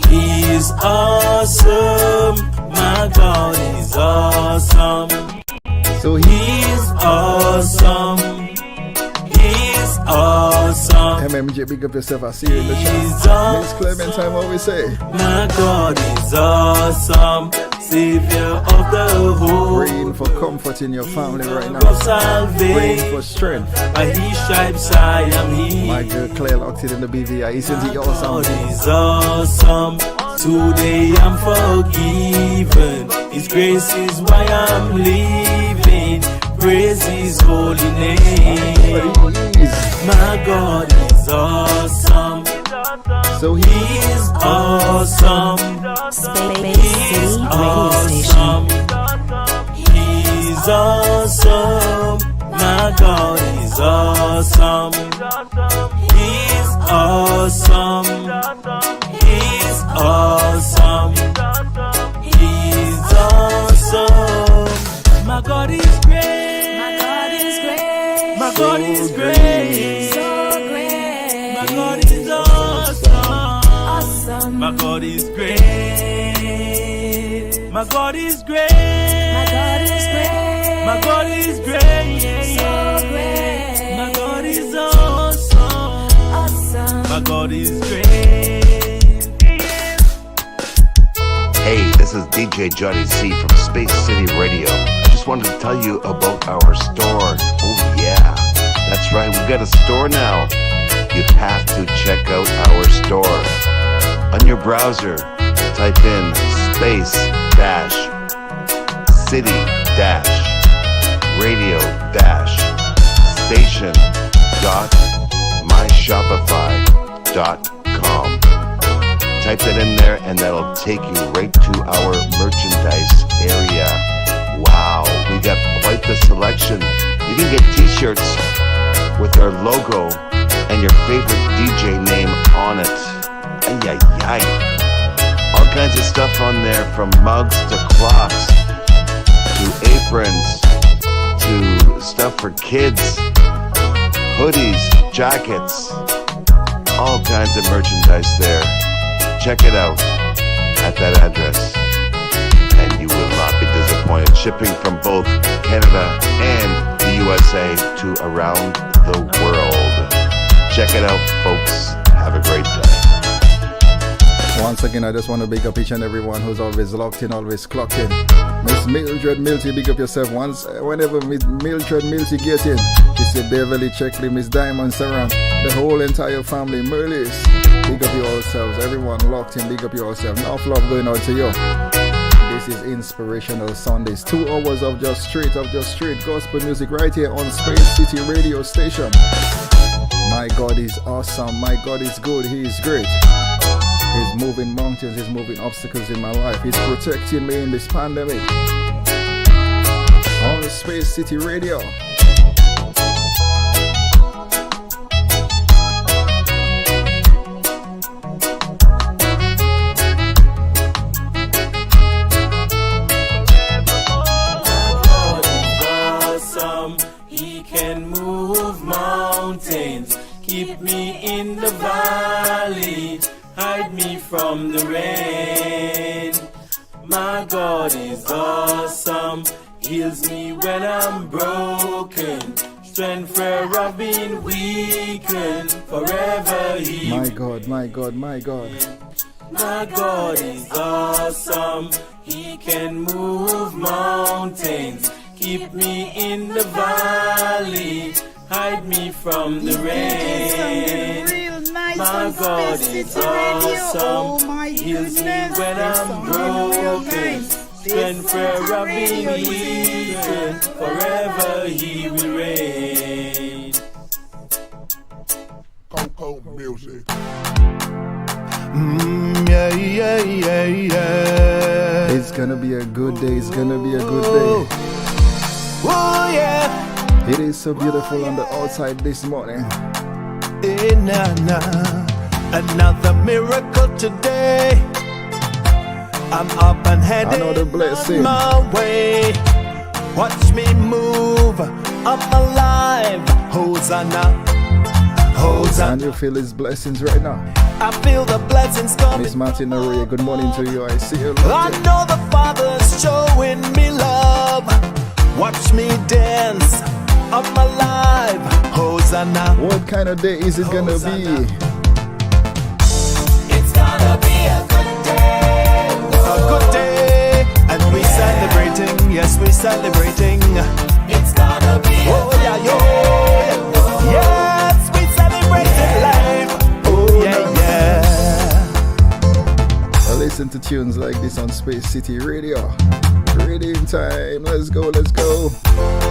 He's awesome. My God is awesome. So He's awesome. He's awesome. MMJ, big up yourself. I see you in the chat. Miss Clementine, what we say? My God is awesome. Savior of the whole. Praying for comfort in your family right now. Salvation. Praying for strength. By His stripes I am healed. My girl Claire locked it in the BVI. Isn't He awesome? God is awesome. Today I'm forgiven. His grace is why I'm living. Praise His holy name. My God is awesome. So He's awesome. He's awesome. He's awesome. My God is awesome. He's awesome. He's awesome. He's awesome. My God is great. My God is great. My God is great. So great. My God is awesome. My God is great. My God is great. My God is great. My God is great. So great. My God is awesome. My God is great. Hey, this is DJ Johnny C from Space City Radio. I just wanted to tell you about our store. Oh yeah, that's right, we got a store now. You have to check out our store. On your browser, type in space-city-radio-station.mygodis.com. Shopify.com. Type that in there and that'll take you right to our merchandise area. Wow, we got quite the selection. You can get t-shirts with our logo and your favorite DJ name on it. Ay, ay, ay. All kinds of stuff on there, from mugs to clocks to aprons to stuff for kids, hoodies, jackets, all kinds of merchandise there. Check it out at that address and you will not be disappointed. Shipping from both Canada and the USA to around the world. Check it out, folks. Have a great day. Once again, I just want to big up each and everyone who's always locked in, always clocked in. Miss Mildred Milty, big up yourself. Whenever Miss Mildred Milty get in, she said Beverly Checkley, Miss Diamond Saram, the whole entire family, Merlis, big up yourselves. Everyone locked in, big up yourself. Enough love going out to you. This is Inspirational Sundays. 2 hours of just straight gospel music right here on Space City Radio Station. My God is awesome. My God is good. He is great. He's moving mountains, he's moving obstacles in my life. He's protecting me in this pandemic. On Space City Radio. Awesome, he can move mountains, keep me in the valley, hide me from the rain. My God is awesome, heals me when I'm broken, strength where I've been weakened, forever he. My God, my God, my God. My God is awesome, he can move mountains, keep me in the valley, hide me from the rain. My God is awesome, heals me when I'm broken, strength where I've been weakened, forever he will reign. Coco music. Yeah, yeah, yeah, yeah. It's gonna be a good day, it's gonna be a good day. Oh, yeah. It is so beautiful on the outside this morning. Another miracle today. I'm up and heading Another blessing. my way. Watch me move. I'm alive. Hosanna, Hosanna. And you feel his blessings right now. I feel the blessings coming. Miss Martin Arroyo, good morning to you. I see you. I know the Father's showing me love. Watch me dance. I'm alive. Hosanna. What kind of day is it gonna be? It's gonna be a good day. A good day. And we celebrating. Yes, we celebrating. It's gonna be a good day. Yes, we celebrating life. Oh yeah, yeah. Listen to tunes like this on Space City Radio. Reading time. Let's go, let's go.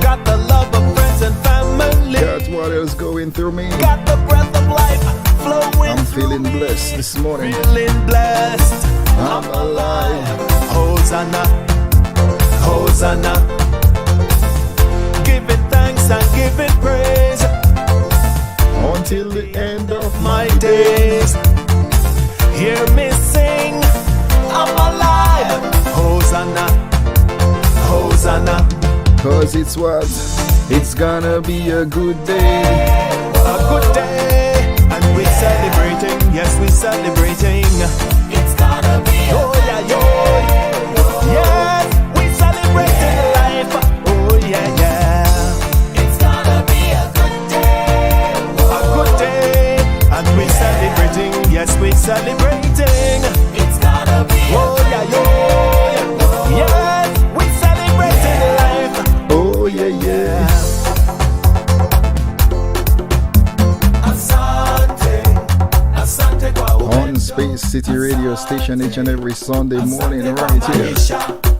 Got the love of friends and family. Got what else going through me. Got the breath of life flowing. I'm feeling blessed this morning. Feeling blessed. I'm alive. Hosanna, Hosanna. Giving thanks and giving praise Until the end of my days. Hear me sing. I'm alive. Hosanna, Hosanna. Cause it's what? It's gonna be a good day. A good day. And we're celebrating. Yes, we're celebrating. It's gonna be a good day. Yes, we're celebrating life. Oh yeah, yeah. It's gonna be a good day. A good day. And we're celebrating. Yes, we're celebrating. It's gonna be oh yeah, yeah. Yes, we're celebrating life. Oh yeah, yeah. On Space City Radio Station each and every Sunday morning right here.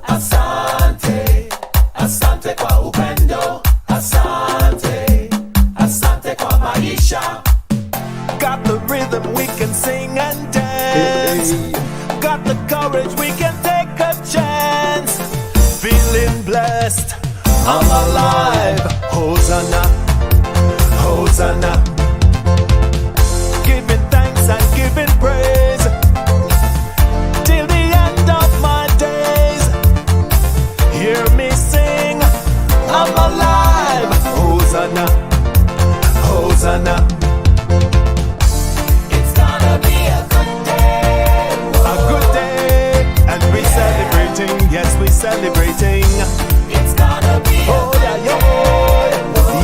Asante, asante kwa upendo. Asante, asante kwa maisha. I'm alive. Hosanna, Hosanna. Giving thanks and giving praise till the end of my days. Hear me sing, I'm alive. Hosanna, Hosanna. It's gonna be a good day. A good day, and we're celebrating. Yes, we're celebrating. It's gonna be a good day.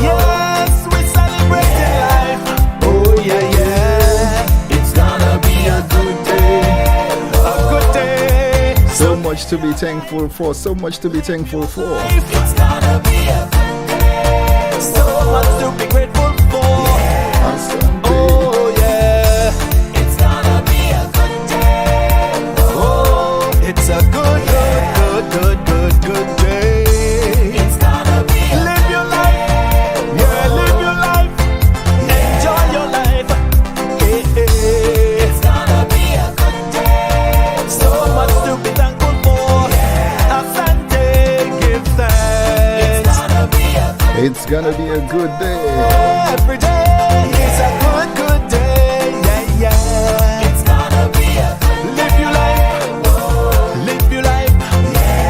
Yes, we're celebrating life. Oh yeah, yeah. It's gonna be a good day. A good day. So much to be thankful for. So much to be thankful for. It's gonna be a good day. So much to be grateful for. Oh yeah. It's gonna be a good day. Oh, it's a good, good day. It's gonna be a live your life. Yeah, live your life. Enjoy your life. It's gonna be a good day. So much to be thankful for. Asante, give thanks. It's gonna be a good day. Every day is a good day. Yeah, yeah. It's gonna be a good day. Live your life. Live your life.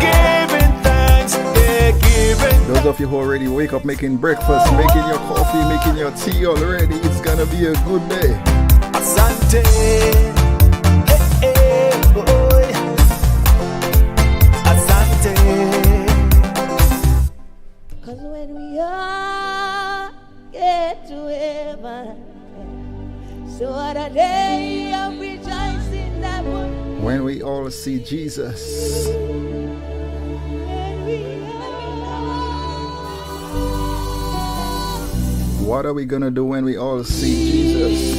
Giving thanks. Yeah, giving. Those of you who already wake up making breakfast, making your coffee, making your tea already, it's gonna be a good day. Asante. Hey, hey, boy. Asante. Cause when we all get to heaven, so what a day of rejoicing that one. When we all see Jesus. What are we gonna do when we all see Jesus?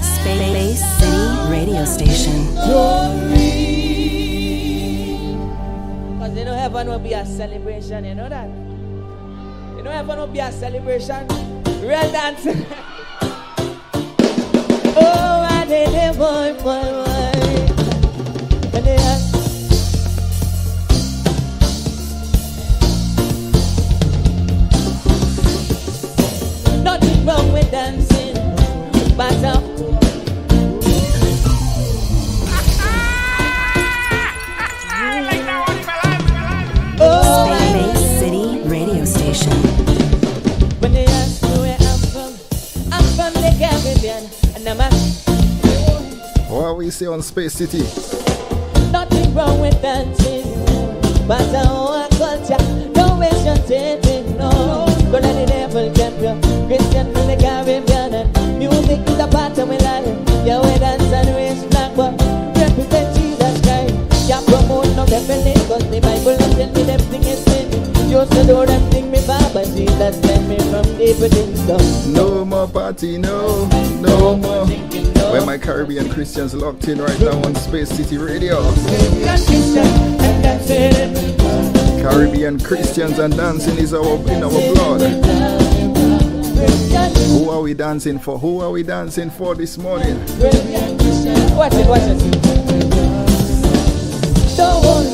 Space City Radio Station. Cause you know heaven will be a celebration, you know that? You know heaven will be a celebration. Real dance. Oh, I did it, boy. And they are nothing wrong with dancing, but Space City Radio Station. when they ask me where I'm from the Caribbean, and I'm What we say on Space City? nothing wrong with dancing, but our culture, don't waste your time, no. Don't let the devil tempt you. Christian from the Caribbean, and music is a part of my life. Yeah, we dance and raise flag, but represent Jesus Christ. Can't promote no rebellion, cause the Bible don't tell me them thing is sin. Just to do them thing me bad, but Jesus sent me from deep within. So no more party, no more. Where my Caribbean Christians locked in right now on Space City Radio. Caribbean Christians and dancing is in our blood. Who are we dancing for? Who are we dancing for this morning? Watch it. Don't hold me.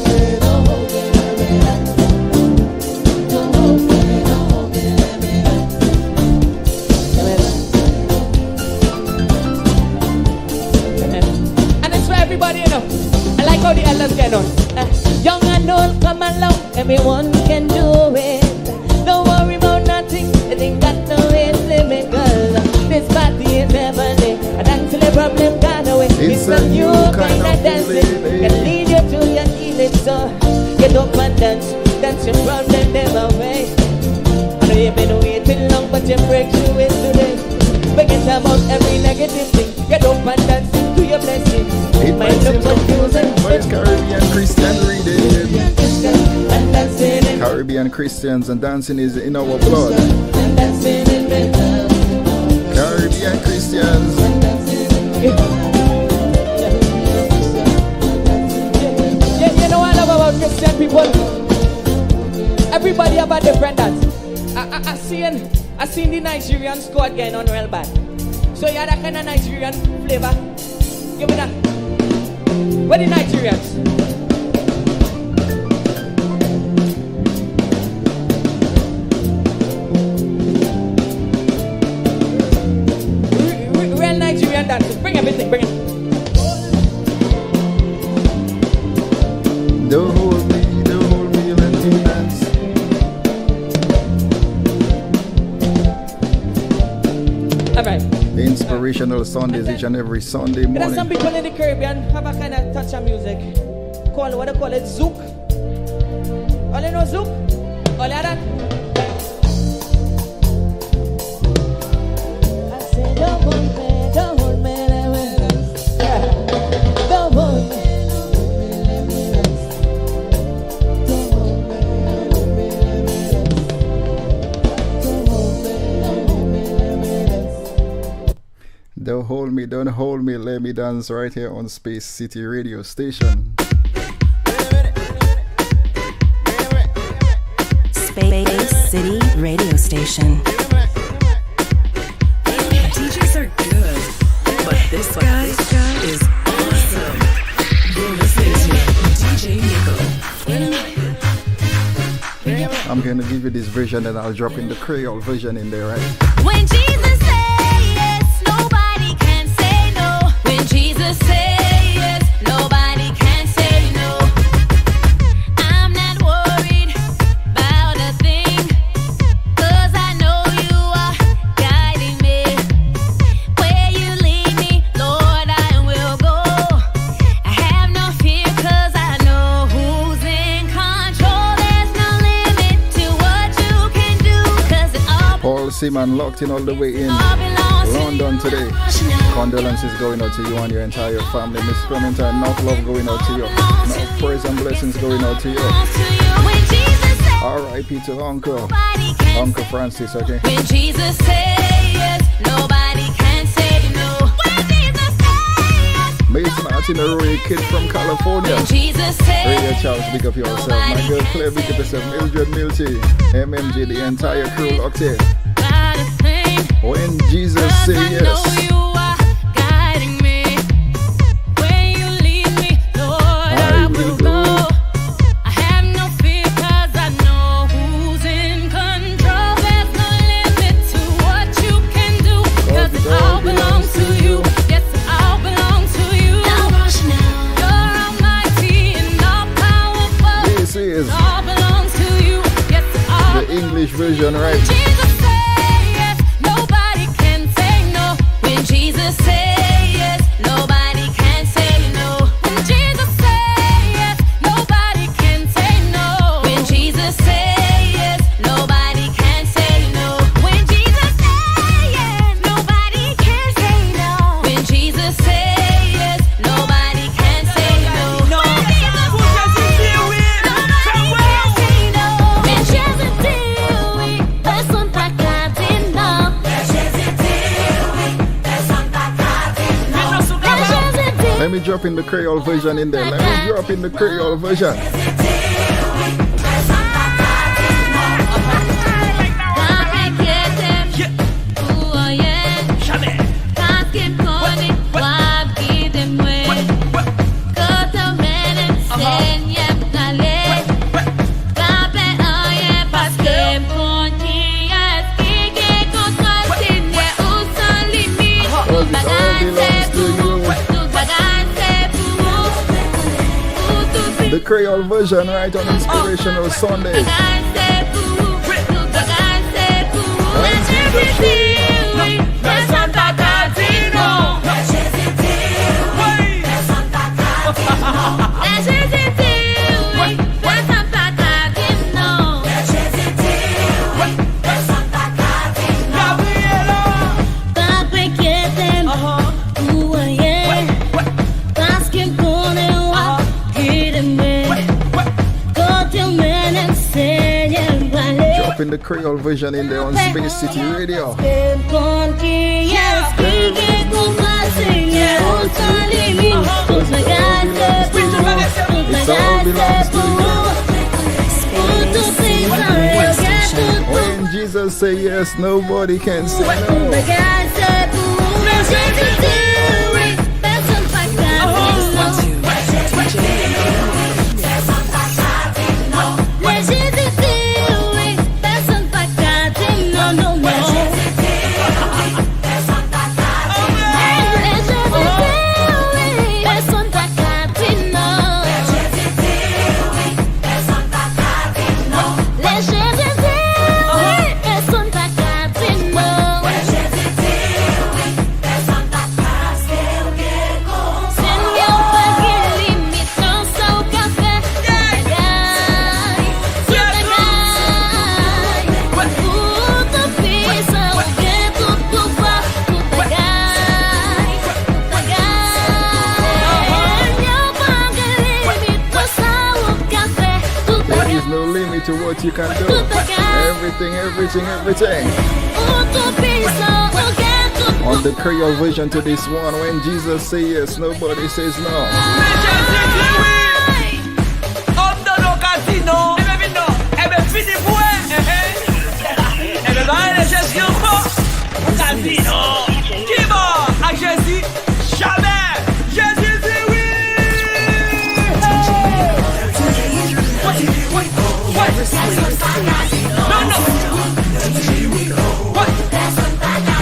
And it's for everybody, you know. I like how the elders get on. Young and old, come along, everyone can do it. Don't worry about nothing, it ain't got no age limit, girl. This party is heavenly, and until the problem gone away, it's a new kind of dancing, can lead you to your healing. So get up and dance your problem them away. I know you've been waiting long, but your breakthrough is today. Forget about every negative thing, get up and dance into your blessing. It might seem confusing, but it's Caribbean Christian reading. Caribbean Christians and dancing is in our blood. Caribbean Christians. You know what I love about Christian people? Everybody have a different dance. I seen the Nigerian squad getting on real bad. So you had that kind of Nigerian flavor. Give me that. Where the Nigerians? Inspirational Sundays each and every Sunday morning. There are some people in the Caribbean have a kind of touch of music. What they call it, zouk. All you know zouk? All you that? I say don't hold me, don't hold me. Don't hold me. Don't hold me, let me dance right here on Space City Radio Station. Space City Radio Station. DJs are good, but this guy is awesome. You're listening to DJ Nico. I'm going to give you this version and I'll drop in the Creole version in there, right? When Jesus says yes, nobody can say no. When Jesus says yes, nobody can say no. I'm not worried about a thing, 'cause I know you are guiding me. Where you lead me, Lord, I will go. I have no fear, 'cause I know who's in control. There's no limit to what you can do, 'cause it all Paul Seaman locked in all the way in London today. Condolences going out to you and your entire family. Miss Clementine, enough love going out to you. Enough praise and blessings going out to you. R.I.P. to Uncle Francis, okay? When Jesus says yes, nobody can say no. When Jesus says yes, Mason Martin, a Roy kid from California. Jesus says Radio Charles, big up yourself. My girl Claire, big up yourself. Mildred Milty, MMG, the entire crew locked in. not a thing. When Jesus say I know yes. you are guiding me. When you lead me, Lord, I will go. I have no fear, 'cause I know who's in control. There's no limit to what you can do, 'cause it all belongs to you. Yes, it all belongs to you. You're almighty and all powerful. This is It all belongs to you. Yes, it all the English version, right? Jesus say yes, nobody can say no. When Jesus say yes, nobody can say no. When Jesus say yes, nobody can say no. When Jesus say yes, nobody can say no. When Jesus say yes, nobody can say no. When Jesus say yes, nobody can say no. When Jesus say yes, nobody can say no. When Jesus deal with person pacatino. Let me drop in the Creole version in there. Let me drop in the Creole version. The Creole version right on Inspirational Sunday. In the Creole version in there on Space City Radio. It all belongs to you. When Jesus say yes, nobody can say no. to what you can do. Everything. On the Creole version to this one, when Jesus say yes, nobody says no.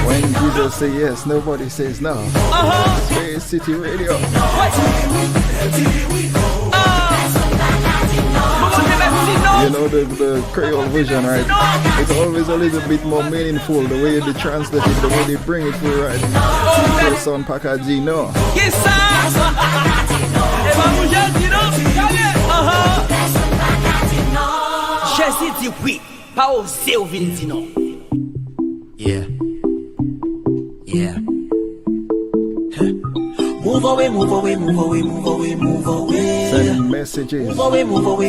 When Jesus say yes, nobody says no. Space City Radio. You know the Creole version, right? It's always a little bit more meaningful the way they translate it, the way they bring it through, right? Son Pacagino. Jésus dit oui, pas osé ou vin dit non. Yeah. Move away.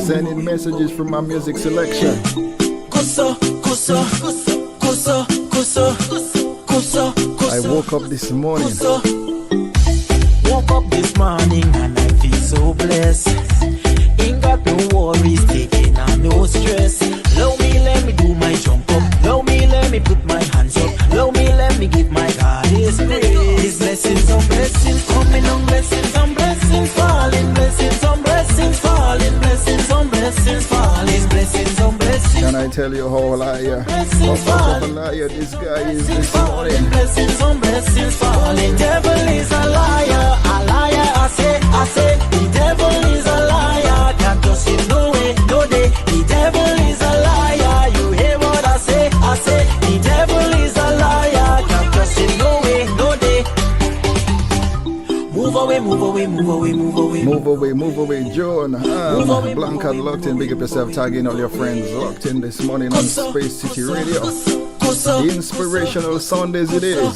Sending messages from my music selection. I woke up this morning and I feel so blessed. Ain't got no worries, taking on no stress. Let me do my jump up. Let me put my hands up. Let me give my God his praise. Blessings on blessings coming on, blessings on blessings falling, blessings on blessings falling, blessings on blessings falling, blessings on blessings. Can I tell you how liar? How much of a liar this guy is this morning? Blessings on blessings falling. Devil is a liar, I say, the devil is a liar. Can't trust him no way, no day. The devil is a liar. You hear what I say, the devil is a liar. Can't trust him no way, no day. Move away, Joan. Blanca locked in. Big up yourself, tagging all your friends. Locked in this morning on Space City Radio. Inspirational Sundays it is.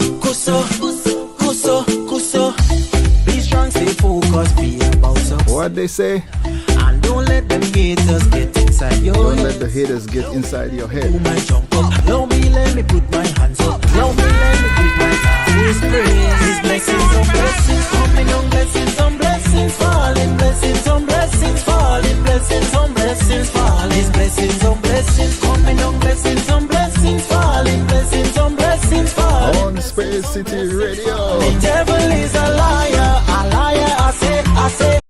Be strong, stay focused, be about success. What they say? And don't let them haters get inside your Don't head. let the haters get inside your head. My jump up. Let me put my hands up. Let me give my God his praise. His blessings on blessings coming on, blessings on blessings falling, blessings on blessings falling, blessings on blessings falling. His blessings on blessings coming on, blessings on blessings falling, blessings on blessings falling. On Space City Radio. The devil is a liar, I say.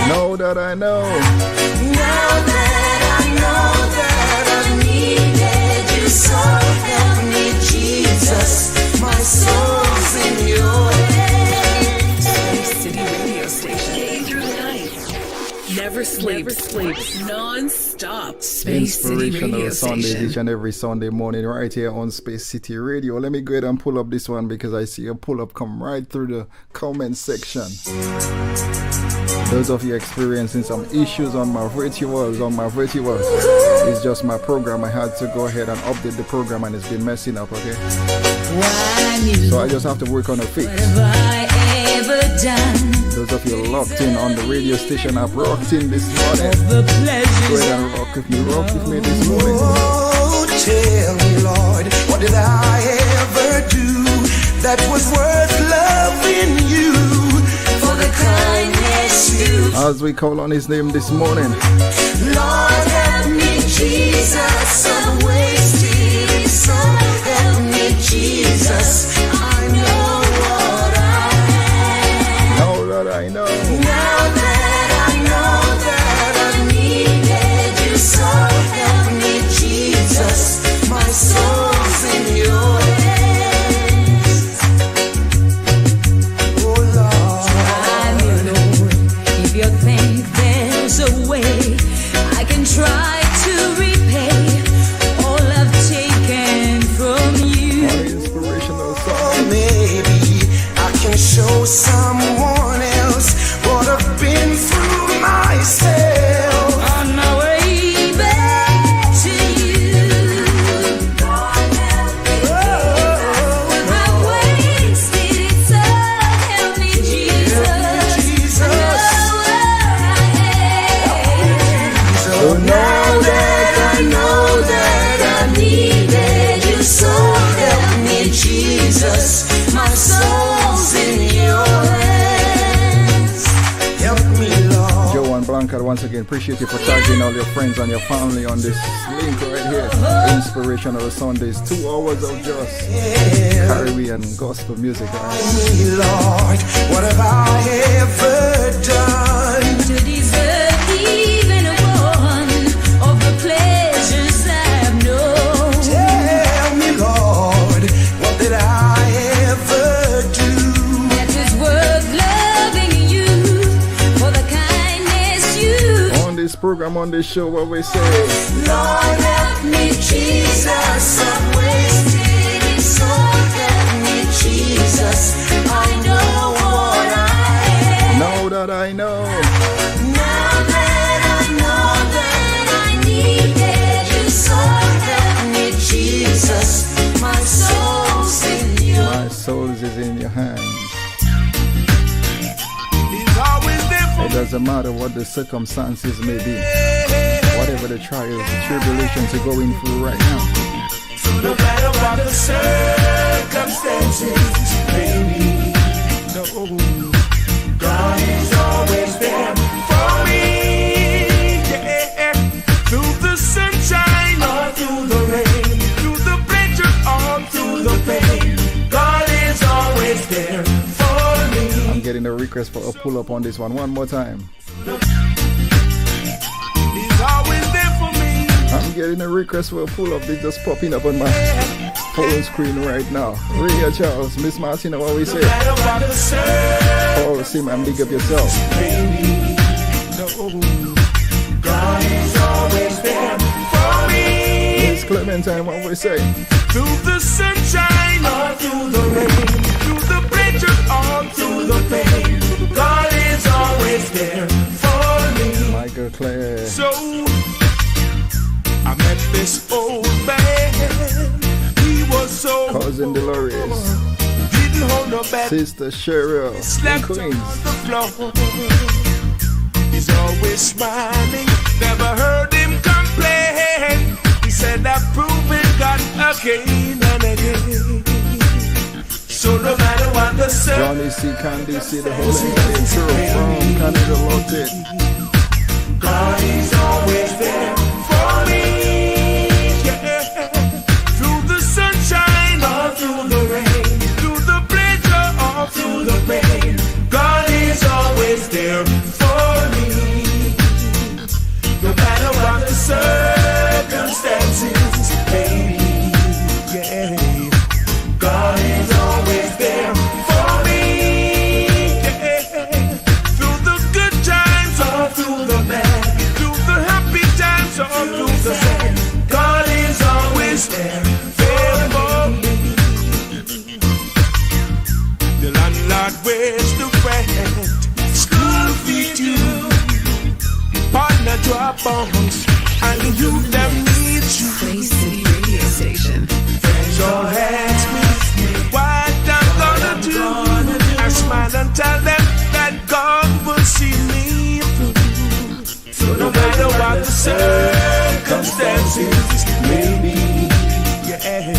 Know that I know. Now that I know that I needed you, so help me, Jesus. My soul's in your hands. Space City Radio Station. Day through the night. Never sleeps. Non-stop. Space City Inspirational Radio Sundays Station. each and every Sunday morning right here on Space City Radio. Let me go ahead and pull up this one because I see a pull up come right through the comment section. Those of you experiencing some issues on my virtuals, it's just my program. I had to go ahead and update the program and it's been messing up, okay? So I just have to work on a fix. Those of you locked in on the radio station, I've rocked in this morning. Go ahead and rock with me this morning. Oh, tell me, Lord, what did I ever do that was worth loving you for the kindness you? As we call on his name this morning. Lord, help me, Jesus, I'm wasted, so help me, Jesus, I know what I am. Now that I know. Now that I know that I needed you, so help me, Jesus, my soul's in your hands. Oh Lord, try me, Lord, if you think there's a way I can try to repay all I've taken from you. Inspirational song. Oh, maybe I can show someone else what I've been through myself. On my way back to you, Lord, help me, I'm wasted, so help me, Jesus. I know where I am. Uncle, once again, appreciate you for tagging all your friends and your family on this link right here. Inspirational Sundays, 2 hours of just Caribbean gospel music. Right? Lord, what have I ever done to deserve even one of the pleasures I've known? Tell me, Lord, what did I ever do that is worth loving you for the kindness you? On this program, on this show, what we say? Lord, help me, Jesus, I'm wasted in so help me, Jesus, I know what I am. Now that I know. Now that I know that I needed you, so help me, Jesus, my soul's in your My soul is in your hands. He's always there for It doesn't matter what the circumstances may be, whatever the trials, the tribulations you're going through right now. no matter what the circumstances may be. No, God is always there for me. Yeah. Through the sunshine or through the rain, through the pleasure or through the pain, God is always there for me. I'm getting a request for a pull up on this one more time. He's always there for me. I'm getting a request for a pull up. They just popping up on my phone screen right now. Ria Charles, Miss Martina, what we say? Paul Simon, big up yourself. God is always there for me. Miss Clementine, what we say? Through the sunshine or through the rain, through the pleasure or through the pain, God is always there for me. Michael Clare. So I met this old man. He was so Cousin Dolores. didn't hold no back. Sister Cheryl in Slept on Queens. the floor. He's always smiling. Never heard him complain. He said I've proven God again and again. So no matter what the Johnny C. Candy C. The whole entire crew from Canada Loaded. God is always there for me. Yeah. Through the sunshine or through the rain, through the pleasure or through the pain, God is always there for me. No matter what the circumstances may be, yeah. God is always there for me. Yeah. Through the good times or through the bad, through the happy times or through the sad, God is always there for me. The landlord wears the rent, school fee due, partner to our bonds, and the youth them need you. Space City Radio Station. Friends all ask me what I'm gonna do. I smile and tell them that God will see me through. So no matter what the circumstances may be, yeah.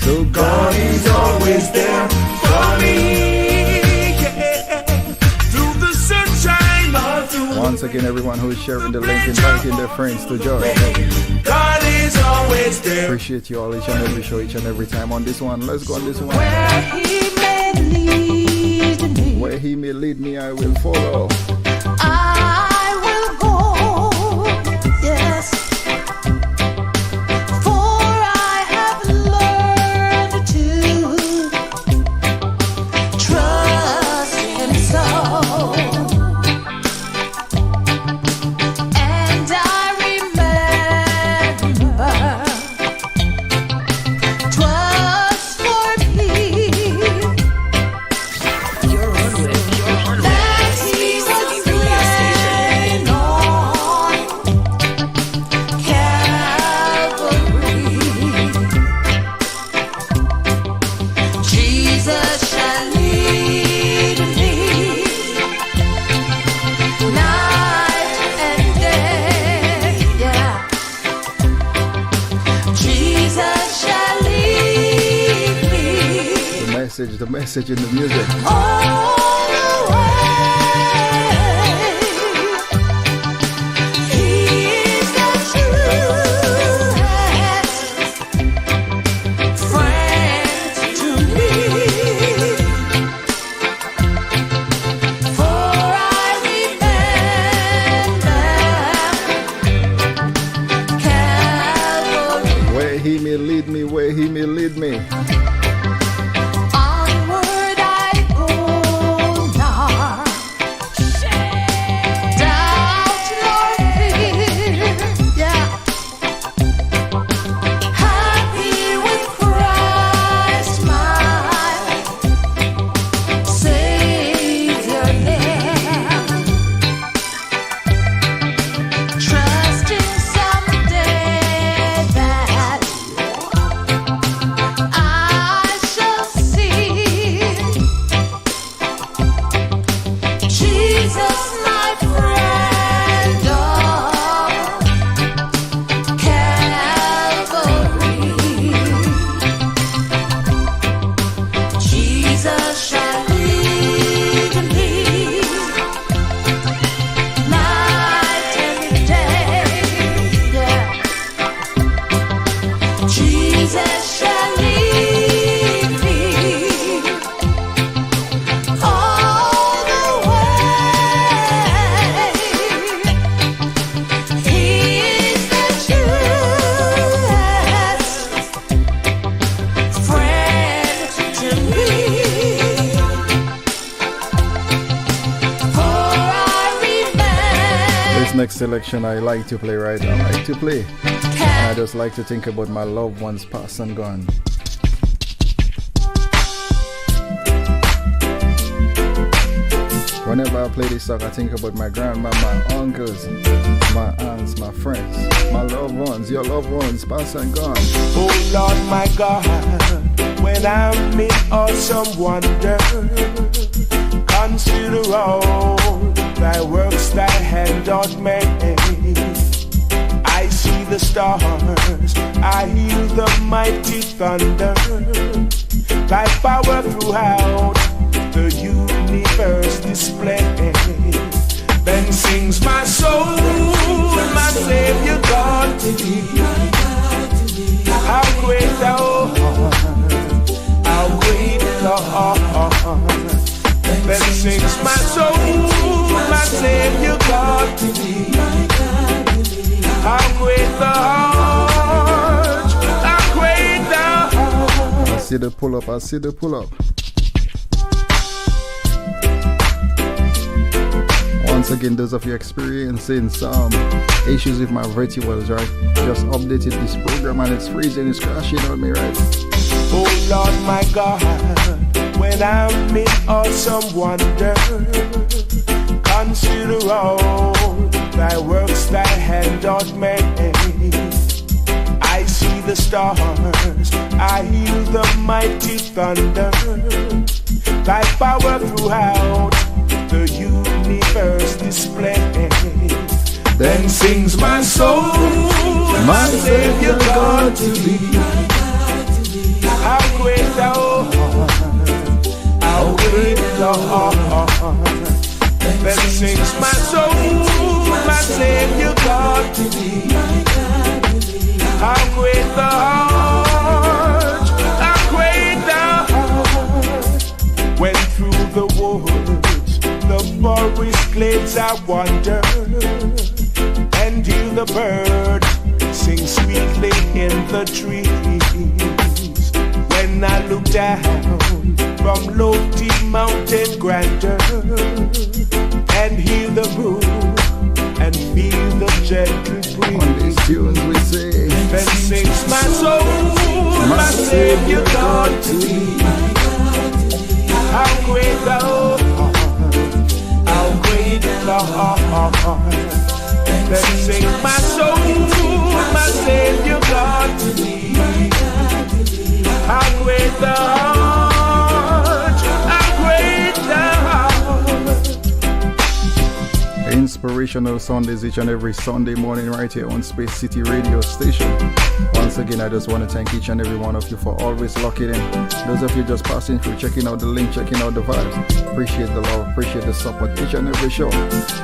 So God is always there for me, yeah. Through the sunshine or through Once again, everyone who is sharing the link, inviting their friends to join. God is always there. Appreciate you all each and every show, each and every time on this one. Let's go on this one. Where he may lead me, Where he may lead me, I will follow. I will go. Yes, for I have learned to trust him so. And I remember 'twas for me You're on with that he was slain on Calvary. Jesus shall lead me night and day. Yeah. Jesus shall lead me The message in the music. all the way. Jesus, my friend, oh, Calvary. Jesus shall lead me night and day. Yeah. Jesus shall lead me all the way. He is the truest friend to me. For I remember This next selection I like to play, right? I like to play. I just like to think about my loved ones past and gone. Whenever I play this song, I think about my grandma, my uncles, my aunts, my friends, my loved ones, your loved ones past and gone. Oh Lord my God, when I'm in awesome wonder, consider all thy works thy hand doth make. I see the stars, I hear the mighty thunder, thy power throughout the universe display. Then sings my soul, my Savior God to thee. How great thou art, how great thou art. Then sings my soul, my Savior God to thee. How great thou art, how great thou art. I see the pull up, I see the pull up. Once again, those of you experiencing some issues with my virtuals, right? Just updated this program and it's freezing, it's crashing on me, right? Oh Lord my God, when I'm in awesome wonder, consider all thy works thy hand doth make. I see the stars, I hear the mighty thunder, thy power throughout the universe display. Then sings my soul, my Savior God to thee. How great thou art, how great thou art. Then sings my soul, my Savior God to thee. How great thou art, how great thou art. When through the woods, the forest glades I wander, and hear the birds sing sweetly in the trees. When I look down from lofty mountain grandeur, and hear the brook and feel the gentle breeze. On these tunes we sing, then sings my soul, my Savior God to thee. How great thou art, how great thou art. Then sings my soul, my Savior God to thee. How great thou art, how great thou art. Inspirational Sundays each and every Sunday morning right here on Space City Radio Station. Once again, I just want to thank each and every one of you for always locking in. Those of you just passing through, checking out the link, checking out the vibes. Appreciate the love, appreciate the support each and every show,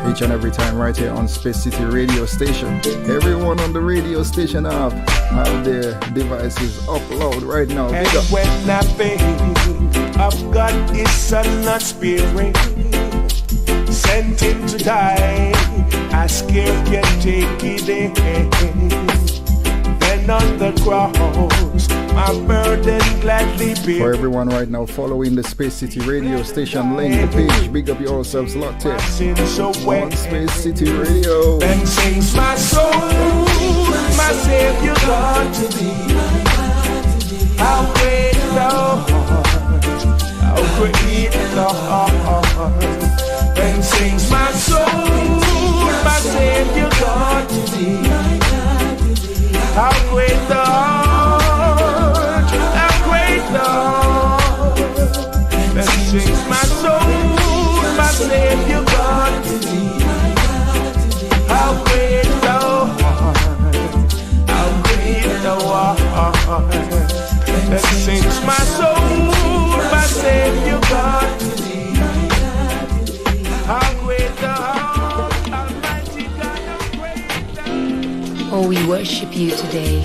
each and every time right here on Space City Radio Station. Everyone on the radio station app have their devices upload right now. And when I think of God, His Son not sparing, sent Him to die, I scarce can take it in. Then on the cross, my burden gladly bear. For everyone right now following the Space City Radio Station link, the page, big up yourselves locked in on Space City Radio. Then sings my soul, my Savior God to thee. How great thou art, how great thou art. Then sings my soul, my Savior God to thee. How great thou art, how great thou art. Then sings my soul, my Savior God Oh, we worship you today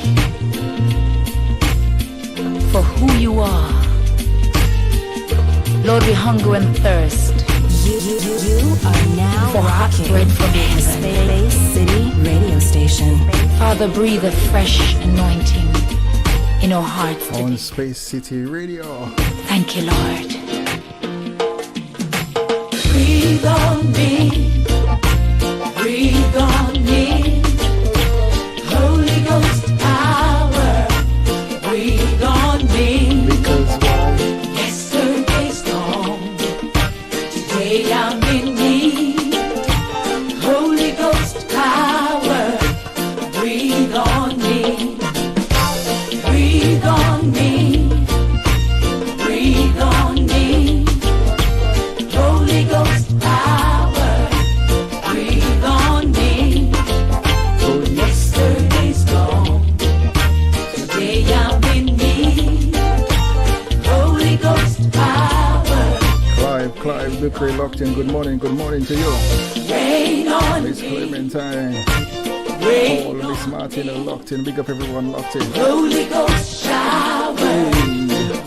for who you are. Lord, we hunger and thirst. You are now for hot bread from heaven. Space City Radio Station. Father, breathe a fresh anointing in our hearts today. On Space City Radio. Thank you, Lord. Breathe on me, breathe on me, Holy Ghost power, breathe on me. Because why? Yesterday's gone, today I'm in need. Holy Ghost power, breathe on me, breathe on me, breathe on me. Holy Ghost power, breathe on me. Yesterday's gone, today I'm in need. Holy Ghost power. Clive, Lucre locked in. Good morning to you. Rain on Miss Clementine. Rain Paul, Miss Martina locked in. Big up everyone locked in. Holy Ghost shower,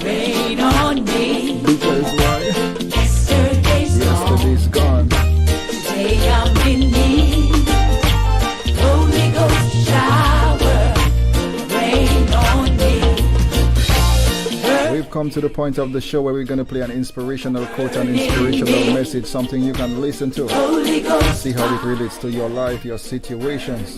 rain on me. Because why? Yesterday's gone. Today I'm in need. Holy Ghost shower, rain on me. We've come to the point of the show where we're going to play an inspirational quote, an inspirational message, something you can listen to. See how it relates to your life, your situations.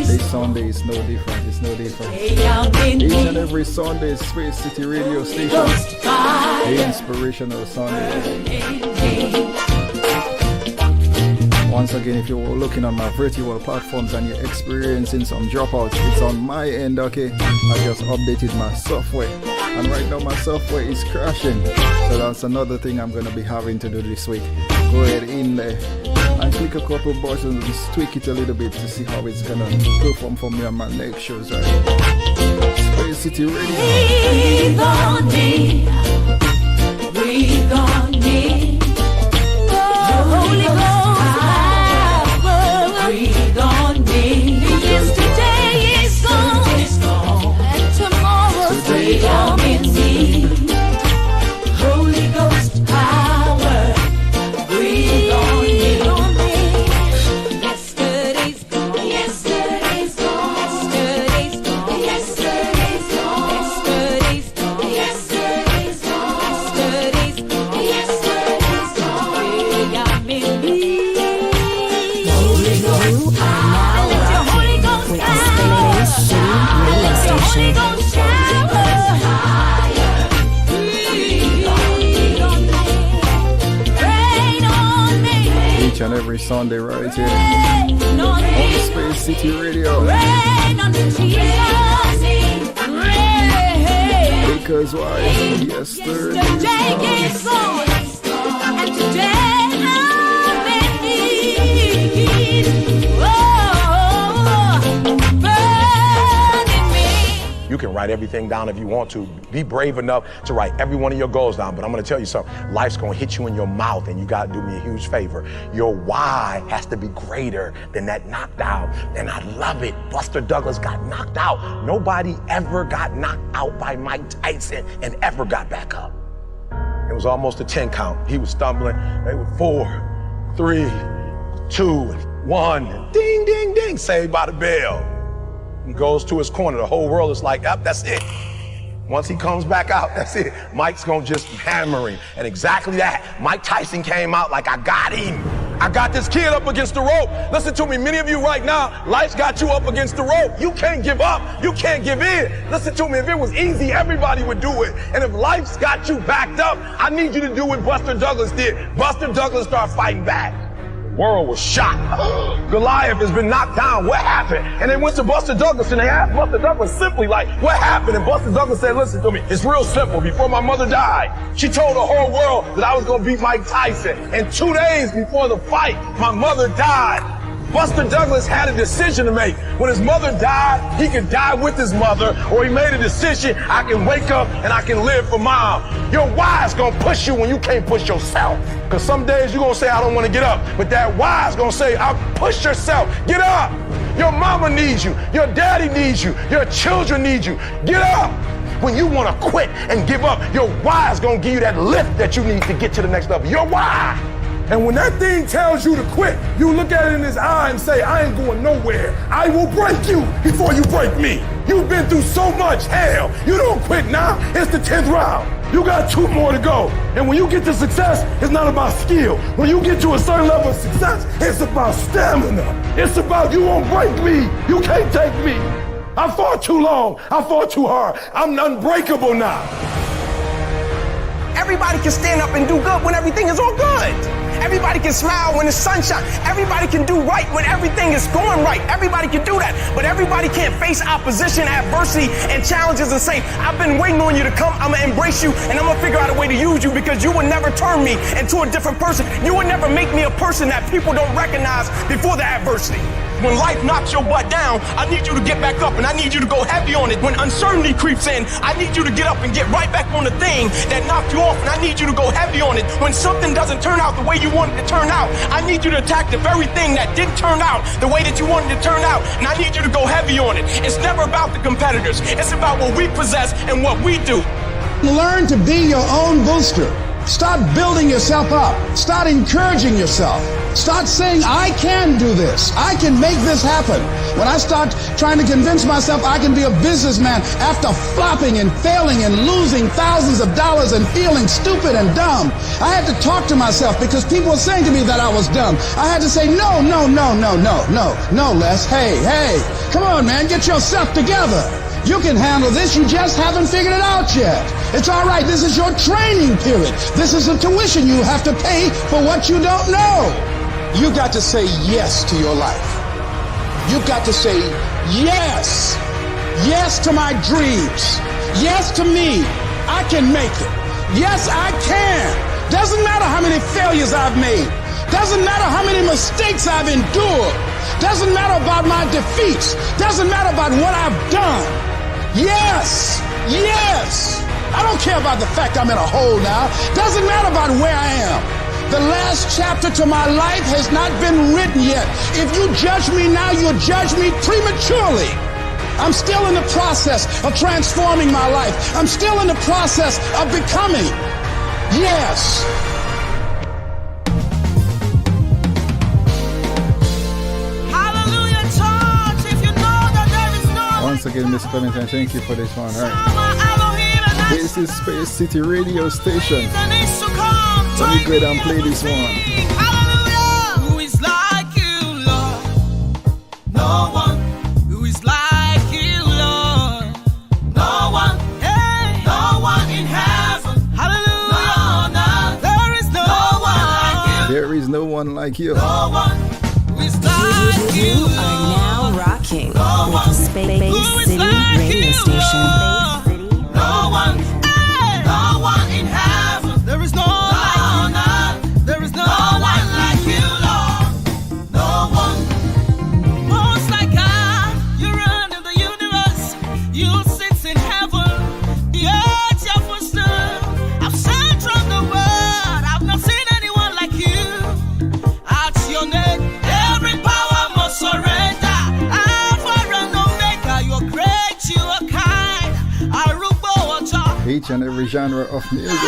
This Sunday is no different. It's no different. Each and every Sunday is Space City Radio Station. The Inspirational Sunday. Once again, if you're looking on my virtual platforms and you're experiencing some dropouts, it's on my end, okay? I just updated my software. And right now my software is crashing. So that's another thing I'm going to be having to do this week. Go ahead in there and click a couple buttons and tweak it a little bit to see how it's going to perform for me on my next shows, right? Space City Radio. Breathe on me, breathe on me. Holy Ghost power, breathe on me. Yesterday is gone, and tomorrow's day I'm in need. Holy Ghost power, breathe on me. Yesterday's gone, yesterday's gone, yesterday's gone, yesterday's gone, yesterday's gone, yesterday's gone, yesterday's gone, yesterday's gone. I'm in need. Holy Ghost power, let your Holy Ghost power, let your Holy Ghost shower, breathe on me, rain on me. Each and every Sunday right here on Space City Radio. Rain on me, Jesus. Rain. Because why? Yesterday Yesterday is gone, and today I'm in need. Oh, burning me. You can write everything down if you want to. Be brave enough to write every one of your goals down. But I'm going to tell you something. Life's going to hit you in your mouth, and you got to do me a huge favor. Your why has to be greater than that knocked out. And I love it. Buster Douglas got knocked out. Nobody ever got knocked out by Mike Tyson and ever got back up. It was almost a 10 count. He was stumbling. They were 4, 3, 2, 1. Ding, ding, ding. Saved by the bell. He goes to his corner. The whole world is like, up, that's it. Once he comes back out, that's it. Mike's gonna just hammer him. And exactly that. Mike Tyson came out like, I got him. I got this kid up against the rope. Listen to me, many of you right now, life's got you up against the rope. You can't give up. You can't give in. Listen to me, if it was easy, everybody would do it. And if life's got you backed up, I need you to do what Buster Douglas did. Buster Douglas started fighting back. World was shocked. Goliath has been knocked down. What happened? And they went to Buster Douglas and they asked Buster Douglas simply like, what happened? And Buster Douglas said, listen to me, it's real simple. Before my mother died, she told the whole world that I was going to beat Mike Tyson. And 2 days before the fight, my mother died. Buster Douglas had a decision to make. When his mother died, he could die with his mother, or he made a decision, I can wake up and I can live for mom. Your why is gonna push you when you can't push yourself. Because some days you're gonna say, I don't wanna get up, but that why is gonna say, push yourself, get up. Your mama needs you, your daddy needs you, your children need you, get up. When you wanna quit and give up, your why is gonna give you that lift that you need to get to the next level, your why. And when that thing tells you to quit, you look at it in his eye and say, I ain't going nowhere. I will break you before you break me. You've been through so much hell. You don't quit now. It's the 10th round. You got 2 more to go. And when you get to success, it's not about skill. When you get to a certain level of success, it's about stamina. It's about you won't break me. You can't take me. I fought too long. I fought too hard. I'm unbreakable now. Everybody can stand up and do good when everything is all good. Everybody can smile when the sun shines. Everybody can do right when everything is going right. Everybody can do that. But everybody can't face opposition, adversity, and challenges and say, I've been waiting on you to come. I'm going to embrace you, and I'm going to figure out a way to use you because you would never turn me into a different person. You would never make me a person that people don't recognize before the adversity. When life knocks your butt down, I need you to get back up and I need you to go heavy on it. When uncertainty creeps in, I need you to get up and get right back on the thing that knocked you off, and I need you to go heavy on it. When something doesn't turn out the way you wanted it to turn out, I need you to attack the very thing that didn't turn out the way that you wanted it to turn out, and I need you to go heavy on it. It's never about the competitors. It's about what we possess and what we do. Learn to be your own booster. Start building yourself up. Start encouraging yourself. Start saying, I can do this. I can make this happen. When I start trying to convince myself I can be a businessman after flopping and failing and losing thousands of dollars and feeling stupid and dumb, I had to talk to myself because people were saying to me that I was dumb. I had to say, no, Les. Hey, come on, man, get yourself together. You can handle this, you just haven't figured it out yet. It's all right, this is your training period. This is the tuition you have to pay for what you don't know. You got to say yes to your life. You got to say yes. Yes to my dreams. Yes to me. I can make it. Yes, I can. Doesn't matter how many failures I've made. Doesn't matter how many mistakes I've endured. Doesn't matter about my defeats. Doesn't matter about what I've done. Yes. I don't care about the fact I'm in a hole now. Doesn't matter about where I am. The last chapter to my life has not been written yet. If you judge me now, you'll judge me prematurely. I'm still in the process of transforming my life. I'm still in the process of becoming. Yes. Once again, Miss Clementine, thank you for this one. All right. This is Space City Radio Station. Let me go ahead and play this one. Who is like you, Lord? No one. Who is like you, Lord? No one. Hey, no one in heaven. Hallelujah. No. There is no one like you. There is no one like you. No one. Who is like you, You are now rocking with the Space City Radio Station. No one. Hey, no one in heaven. There is no like you. There is no one like you, Lord. No one. Most like God, you run in the universe. You sit in heaven. The earth your footstool. I've sent from the world. I've not seen anyone like you. At your name, every power must surrender. Alpha and Omega, you're great, you are kind. Each and every genre of music.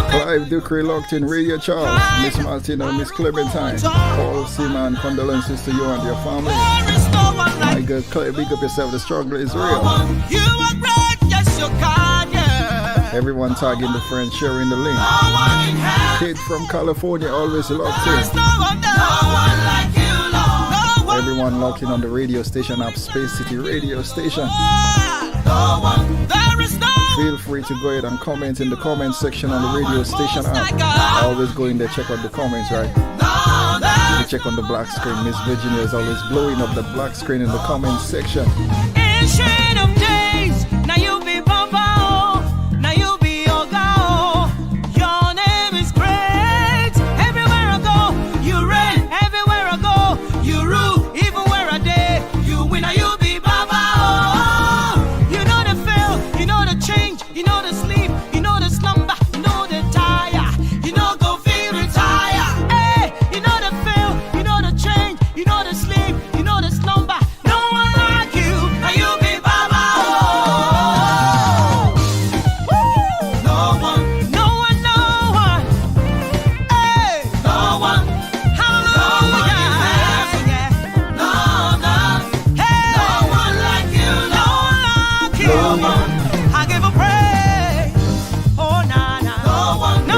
Clive Ducre locked in Radio Charles. Miss Martina, Miss Clementine. Paul Seaman, condolences to you and your family. My God, Clive, big up yourself. The struggle is real. You are great, yes, you're kind, yeah. Everyone tagging the friend, sharing the link. Kid from California, always locked in. Everyone locked in on the radio station app, Space City Radio Station. Feel free to go ahead and comment in the comment section on the radio station app. Always go in there, check out the comments, right? You check on the black screen. Miss Virginia is always blowing up the black screen in the comment section. Ancient of days, now you be Papa, now you be Oga. Your name is great. Everywhere I go, you reign. Everywhere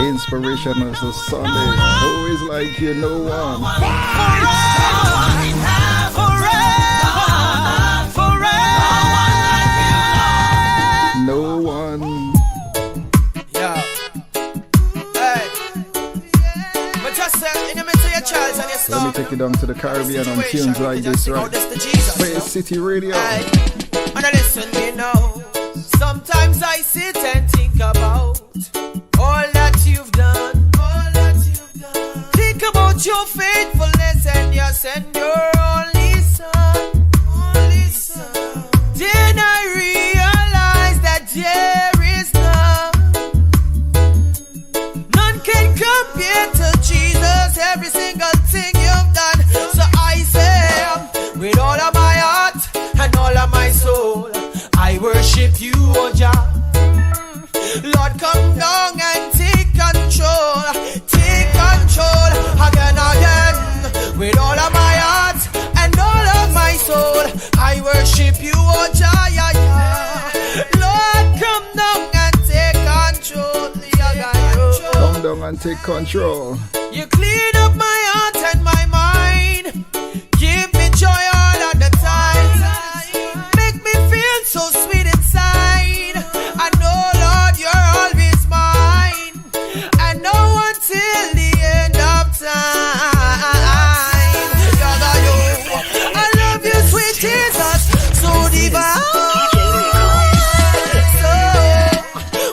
Inspirational Sunday. Who is like you? No one. No one. Yeah. Hey. But just in the midst of your trials and your storm. Let me take you down to the Caribbean on tunes like this, right? Space City Radio. And I listen, me now. Sometimes I sit and think about all that you've done. All that you've done. Think about your faithfulness and you send your only son. Only son. Then I realize that there is none can compare to Jesus. Every single thing you've done. So I say, with all of my heart and all of my soul, I worship you, oh Jah. Lord, come down and take control. Take control again, again. With all of my heart and all of my soul, I worship you, oh Jah, yeah, yeah. Lord, come down and take control. Come down and take control. You clean up my heart and my mind. Give me joy all of the time. Make me feel so sweet inside. I know, Lord, you're always mine. And no until the end of time. I love you, sweet Jesus, so divine. So,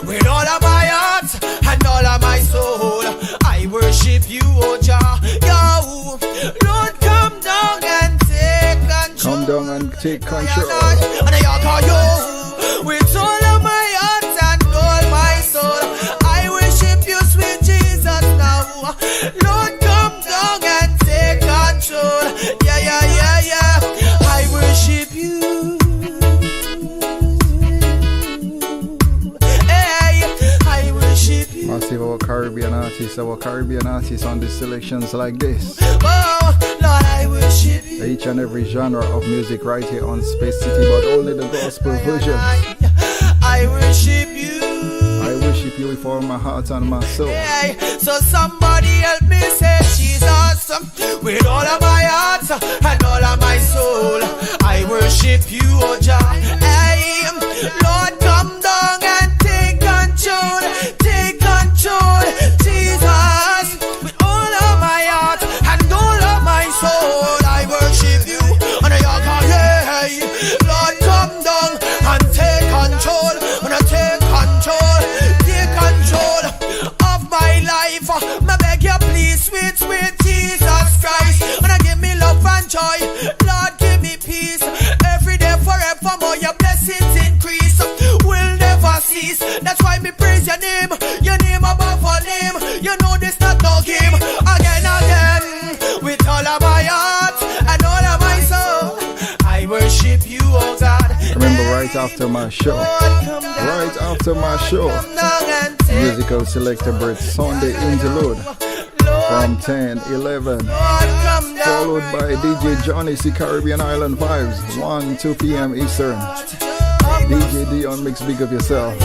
with all of my heart and all of my soul, I worship you, oh Jah. Yo, Lord, come down and take control. Come down and take control. And I call you with all of my heart and all my soul. I worship you, sweet Jesus, now. Lord, come down and take control. Yeah, yeah, yeah, yeah. I worship you. Hey, I worship you. Massive our Caribbean artists on the selections like this. Oh, Lord, I worship you. Each and every genre of music right here on Space City, but only the gospel versions. I worship you. I worship you with all my heart and my soul. Hey, so somebody help me say Jesus. With all of my heart and all of my soul, I worship you, oh Jah. Hey, Lord, come down and take control. Take control, Jesus. With all of my heart and all of my soul, I worship you. And I call you, Lord, come down and take control. And I take control of my life. I beg you, please, sweet, sweet Jesus Christ. And I give me love and joy. Lord, give me peace. Every day, forevermore, your blessings increase. Will never cease. That's why me praise your name above all name. You know this not no game. Again, again, with all of my heart and all of my soul, I worship you, oh God. Remember, right after my show, musical selector Brett Sunday interlude from 10-11, followed by DJ Johnny C Caribbean Island Vibes 1-2 p.m. Eastern. DJ Dion Mix, big up yourself.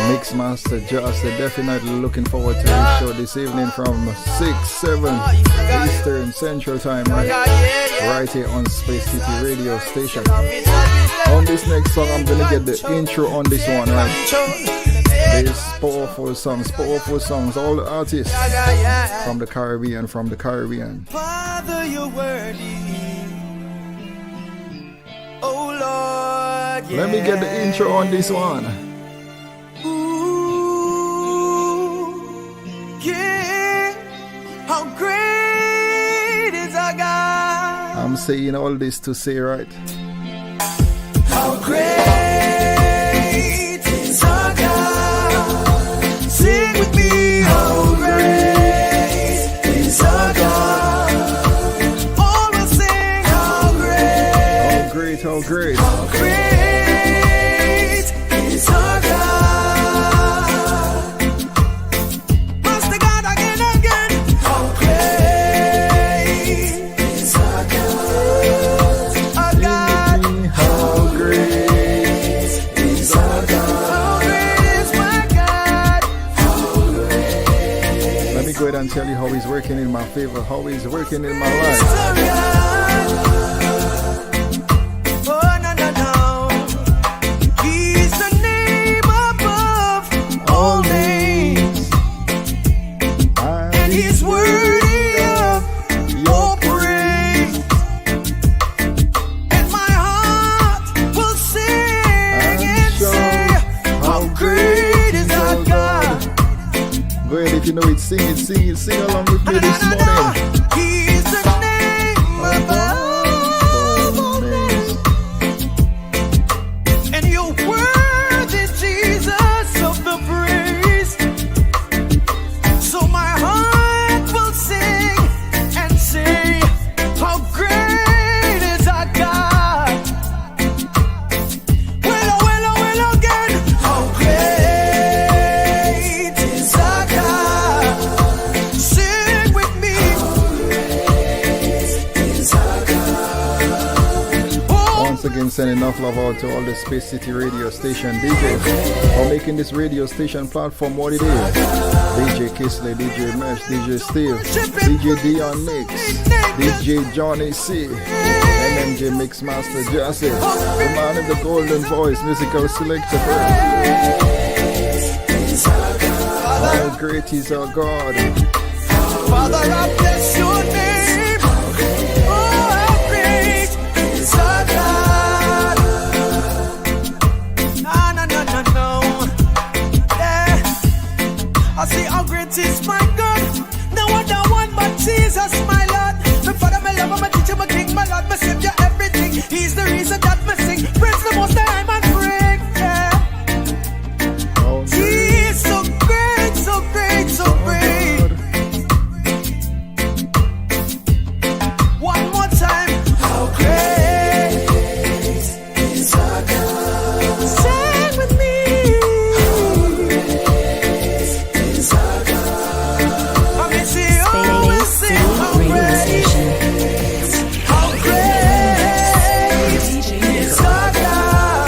Mixmaster Just, definitely looking forward to this show this evening from 6-7 Eastern Central Time, right here on Space City Radio Station. On this next song, I'm gonna get the intro on this one, right? These powerful songs, all the artists from the Caribbean, Father, you're worthy. Oh Lord, yeah. Let me get the intro on this one. Yeah, how great is our God. I'm saying all this to say, right? How great is our God. Sing with me, how great is our God. All will sing, how great. How great. How great is our God. go ahead and tell you how he's working in my favor, how he's working in my life. Oh, no, no, no. He's the name above all names. And he's worthy of your praise. And my heart will sing and say, how great is our God. Go ahead, if you know it, sing it, sing it, sing along with me this morning. He's the name above all names. And you're worthy, Jesus, of the praise. So my heart will sing and say, how great is our God. Well again. How great is our God. Sing with me. Once again, sending enough love out to all the Space City radio station DJs for making this radio station platform what it is. DJ Kisley, DJ Mesh, DJ Steve, DJ Dion Mix, DJ Johnny C, MMJ Mixmaster Jesse, the man of the golden voice, musical selector. How great is our God. Father, I bless your name. Oh, how great is our God. No. Yeah. I say, how great is my God. No other one but Jesus, my Lord. My Father, my lover, my teacher, my King, my Lord, my Savior, everything. He's the reason that I sing. Praise the Most High, man, bring. Yeah. He is so great, so great, so great. One more time. How great is our God. Sing with me. How great is our God. I mean, she always sing. How great. How great is our God.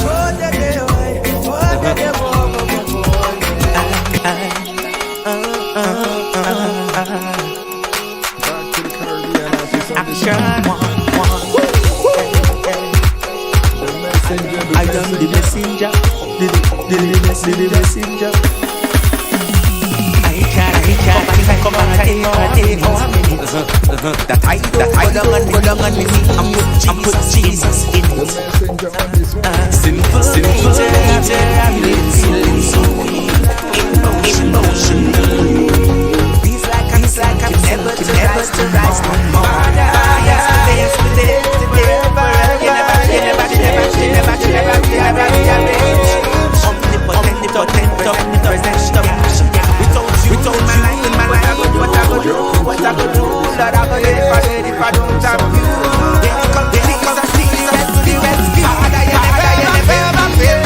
Oh, the day, oh, the day, I am the messenger, the messenger. I come and take my day. That I go down and me and put Jesus in. Simple nature, I'm living so emotional. It's like I'm never to rise no more. Yesterday, omnipresent. We told my life, what I go do, Lord, I go if I don't have you. Then it comes, I see, to the rescue. Father, you never fail.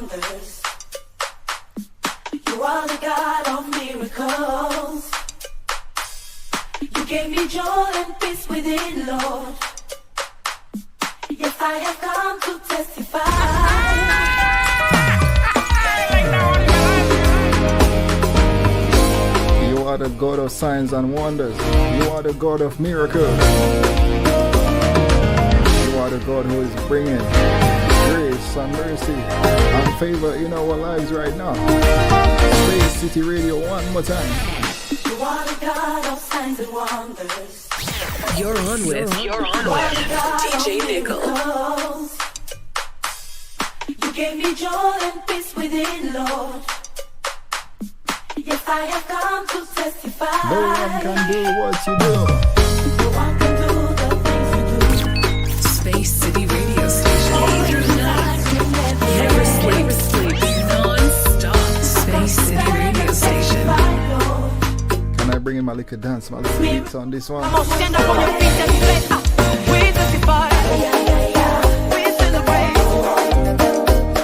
wonders. You are the God of miracles. You gave me joy and peace within, Lord. Yes, I have come to testify. You are the God of signs and wonders. You are the God of miracles. You are the God who is bringing grace and mercy and favor in our lives right now. Space City Radio one more time. You are the God of signs and wonders. You're on with DJ Nickel. You gave me joy and peace within, Lord. Yes, I have come to testify. No one can do what you do. No one can do the things you do. Space City Radio Station. Never sleep, non-stop. Space City Radio Station. Can I bring in my little dance, my little beats on this one? Come on, stand up on your feet and say, we testify. We celebrate.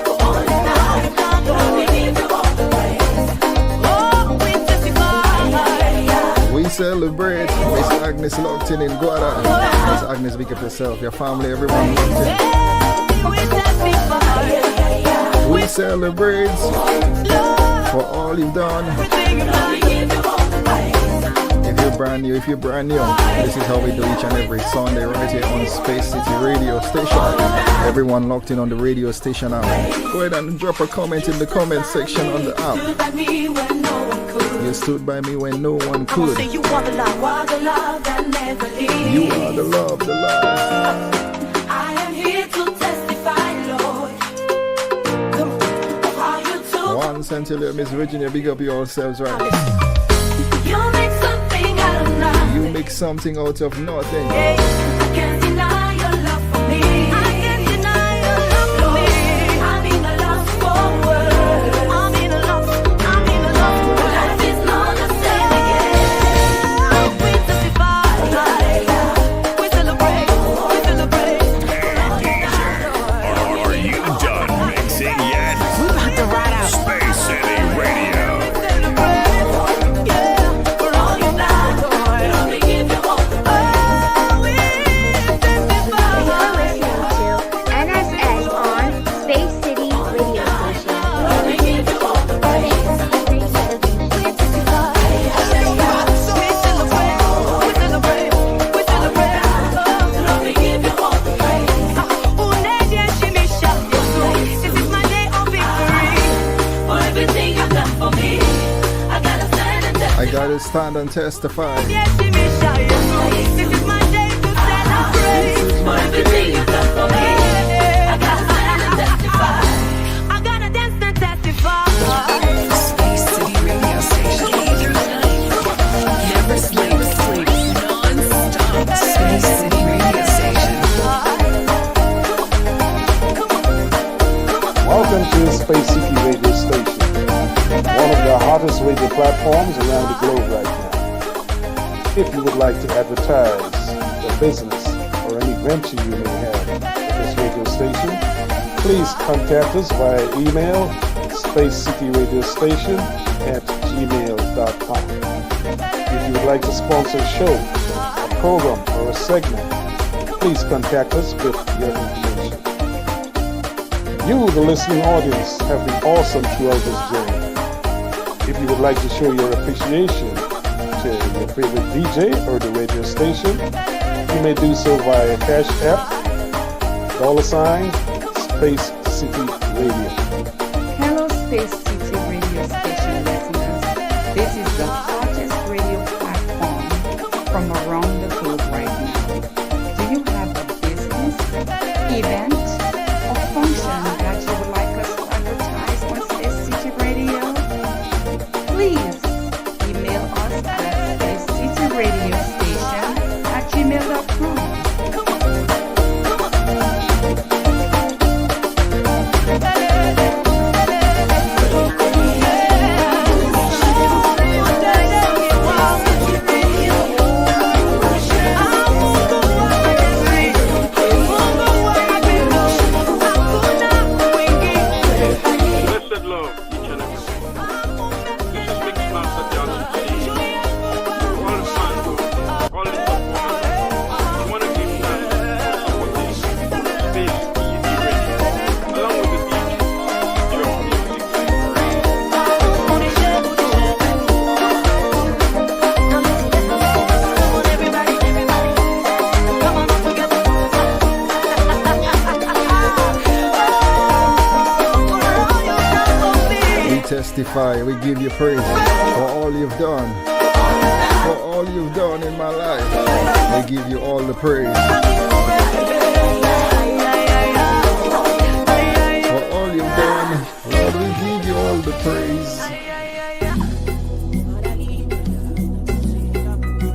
For all is now and done, we give you all the praise. Oh, we testify. We celebrate. Miss Agnes locked in Guada. Miss Agnes, pick up yourself, your family, everyone locked in. We celebrate for all you've done. If you're brand new, this is how we do each and every Sunday right here on Space City Radio Station. Everyone locked in on the radio station now. Go ahead and drop a comment in the comment section on the app. You stood by me when no one could. You are the love that never leaves. You are the love, the love. I am here to testify, Lord. How you took. Once until you, Miss Virginia, big up yourselves right. You make something out of nothing. You make something out of nothing. I can't deny your love for me. I can't deny your love for me. I'm in a lost for words. I'm in a lost. Life is not the same again. We testify. We celebrate. Are you done mixing yet? We about to ride out. Space City Radio. I gotta stand and testify. This is my day to celebrate. For everything you've done for me, I gotta stand and testify. I gotta dance and testify. Space City Radio Station. Never sleep, non-stop. Space City Radio Station. Welcome to Space City Radio Station, one of the hottest radio platforms around the globe right now. If you would like to advertise your business or any venture you may have at this radio station, please contact us via email spacecityradiostation@gmail.com. If you would like to sponsor a show, a program, or a segment, please contact us with your information. You, the listening audience, have been awesome throughout this journey. If you would like to show your appreciation to your favorite DJ or the radio station, you may do so via Cash App, $Space City Radio. Hello, Space City Radio Station listeners. This is the hottest radio platform from around the globe right now. Do you have a business, event, or function that you would like us to advertise on Space City Radio? Please email us at spacecityradiostation@gmail.com. testify. We give you praise for all you've done. For all you've done in my life. We give you all the praise. For all you've done, Lord, we give you all the praise.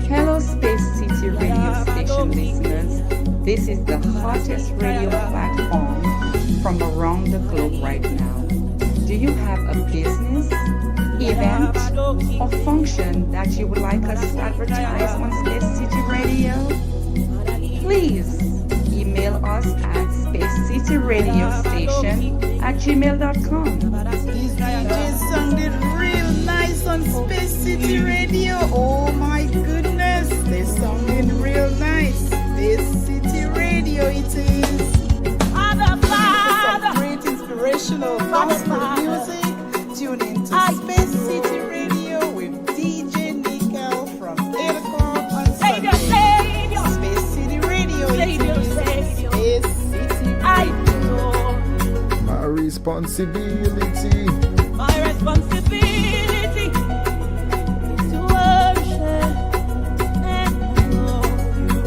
Hello, Space City radio station listeners. This is the hottest radio platform from around the globe right now. Do you have a business, event, or function that you would like us to advertise on Space City Radio? Please email us at spacecityradiostation@gmail.com. These DJs sounded real nice on Space City Radio. Oh my goodness, they sounding real nice. Space City Radio it is. Some great inspirational gospel music. Tune in to Space City Radio with DJ Nickel from 8 o'clock on Sunday. Space City Radio it is. Space City Radio. My responsibility. My responsibility is to worship and love you.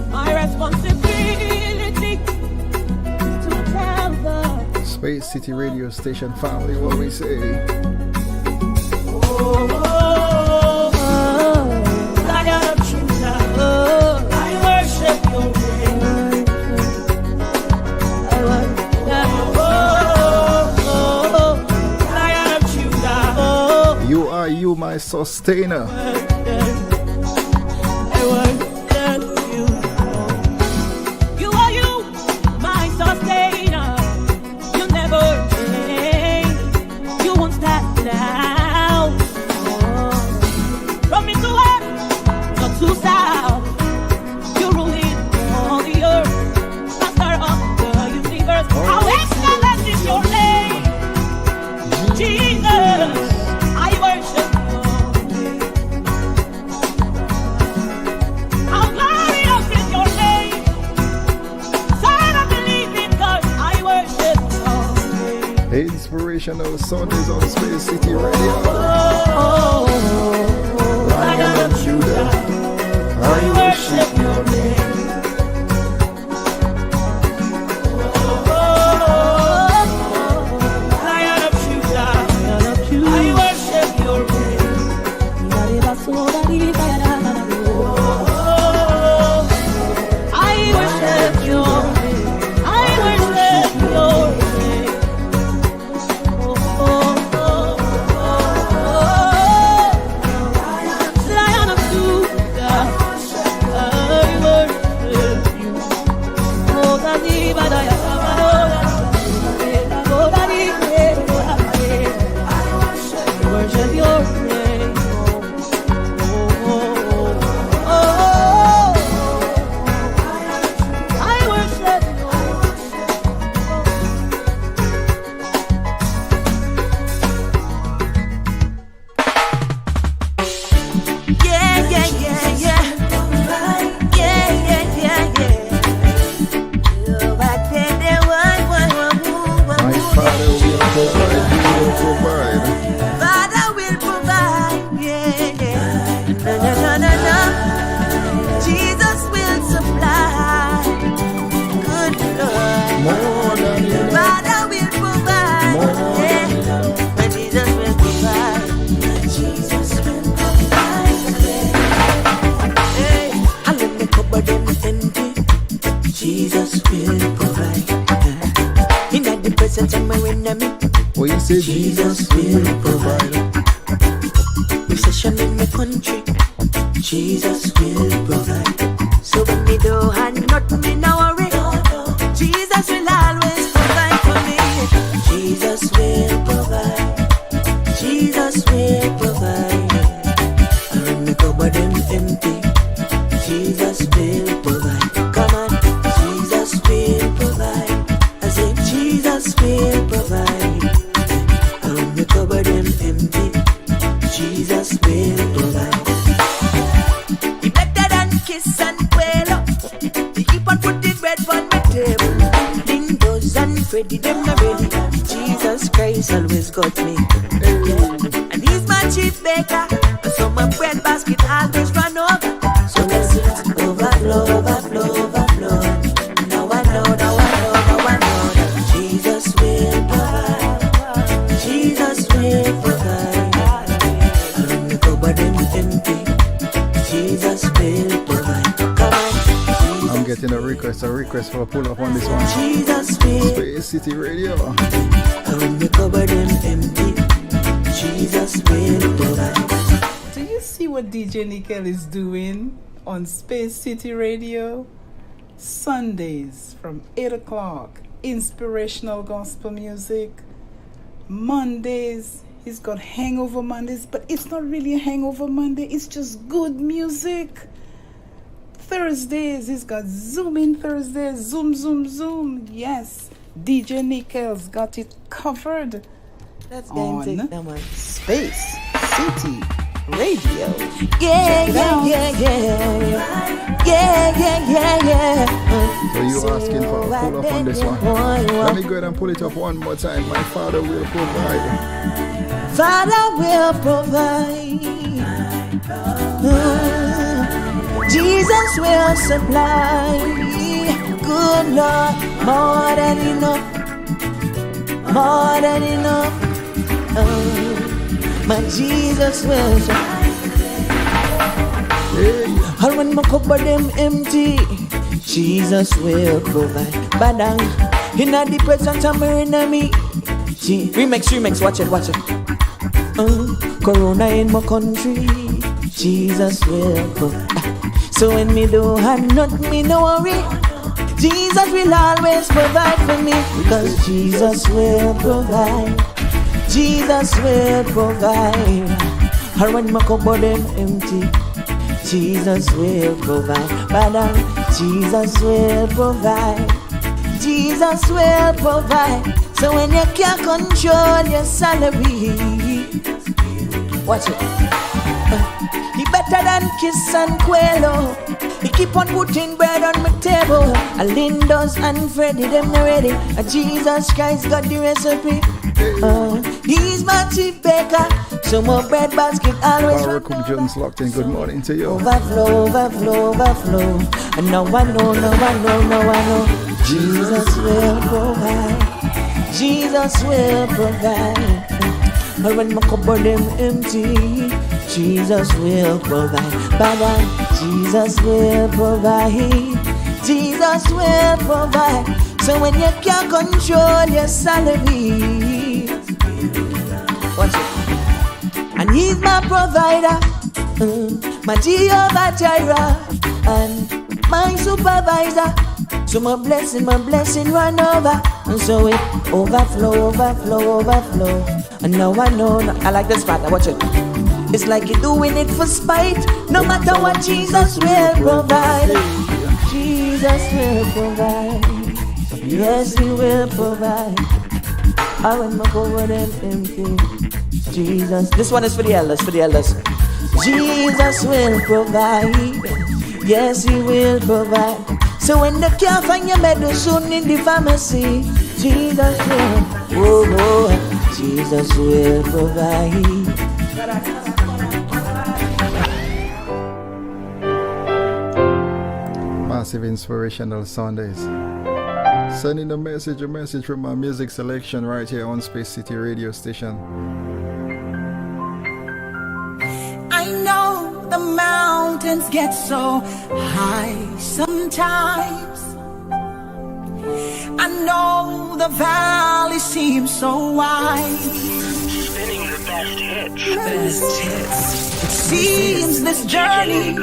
My responsibility is to tell the Space City radio station family what we say. Lion of Judah, I worship your name. Lion of Judah, You are you, my sustainer. you are you, my sustainer. You never change. You won't stop now. From me to earth, not to south. You rule it all the earth, master of the universe. How excellent is your name, Jesus. I worship you. How glorious is your name, Son of the living God. I worship you. Inspirational Sundays on Space City Radio. Lion of Judah, I worship your name. Lion of Judah, I worship your name. I worship you. I worship your name. Lion of Judah, I worship you. Oh, I worship your name. I worship yeah, yeah, yeah, yeah. Yeah, yeah, yeah, yeah. My Father will provide, He will provide. Father will provide, yeah, yeah. No, no, no, no, no. Jesus will supply. Good Lord. More than you know. Father will provide, yeah. But Jesus will provide. Jesus will provide. Hey, I let me cover them empty. Jesus will provide. In the presence of my enemy. What you say, Jesus will provide. Recession in the country, Jesus will provide. So when me don't have nothing, me no worry. Jesus will always provide for me. Jesus will provide. Jesus will provide. And when me cover them empty, Jesus will provide. Come on, Jesus will provide. I say Jesus will provide. And when me cover them empty, Jesus will provide. He better than kiss and quail. He keep on putting bread on my table. Lindos and Freddy, them not ready. Jesus Christ always got me. Yeah. And he's my chief baker, so my bread basket always run over. So let's overflow, overflow, overflow. Now I know, now I know, now I know that Jesus will provide. Jesus will provide. I don't go but empty. Jesus will provide. Come on. I'm getting a request for a pull up on this one. Jesus will. Space City Radio. When the cupboard empty, Jesus will provide. Do you see what DJ Nickel is doing on Space City Radio? Sundays from 8 o'clock, inspirational gospel music. Mondays, he's got Hangover Mondays, but it's not really a Hangover Monday, it's just good music. Thursdays, he's got Zoom in Thursdays, Zoom, Zoom, Zoom. Yes, DJ Nickel's got it covered. Let's on take that one. Space City Radio. Yeah, Check it yeah, out. yeah, yeah. Yeah, yeah, yeah, yeah. So you asking for a pull up on this one? Let me go ahead and pull it up one more time. My Father will provide. Father will provide. Jesus will supply. Good Lord, more than enough. More than enough. My Jesus will supply. And when my cupboard them empty, Jesus will provide. Badang, in the presence of my enemy. Remix, watch it. Corona in my country, Jesus will provide. So when me do have nothing, me no worry. Jesus will always provide for me, because Jesus will provide. Jesus will provide. And when my cupboard them empty, Jesus will provide. Father, Jesus will provide. Jesus will provide. So when you can't control your salary, watch it. He better than kiss and quail. He keep on putting bread on my table. Lindos and Freddy, them not ready. Jesus Christ got the recipe. He's my chief baker, so my bread basket always Power Cook Jones locked in. Good morning to you. overflow, overflow, overflow. And now I know. Jesus will provide. Jesus will provide. But when my cupboard them empty, Jesus will provide. But Jesus will provide. Jesus will provide. So when you can't control your salary, watch it. And he's my provider, my Jehovah Jireh, and my supervisor. So my blessing run over. And so it overflow. And now I know, I like this part, watch it. It's like you're doing it for spite. No matter what, Jesus will provide. Jesus will provide. Yes, he will provide. I when my cupboard them empty, Jesus. This one is for the elders, Jesus will provide. Yes, he will provide. So when they can't find your medicine in the pharmacy, Jesus will. Jesus will provide. Massive inspirational Sundays. Sending a message from my music selection right here on Space City Radio Station. I know the mountains get so high sometimes. I know the valley seems so wide. Spinning the best hits. It seems this journey,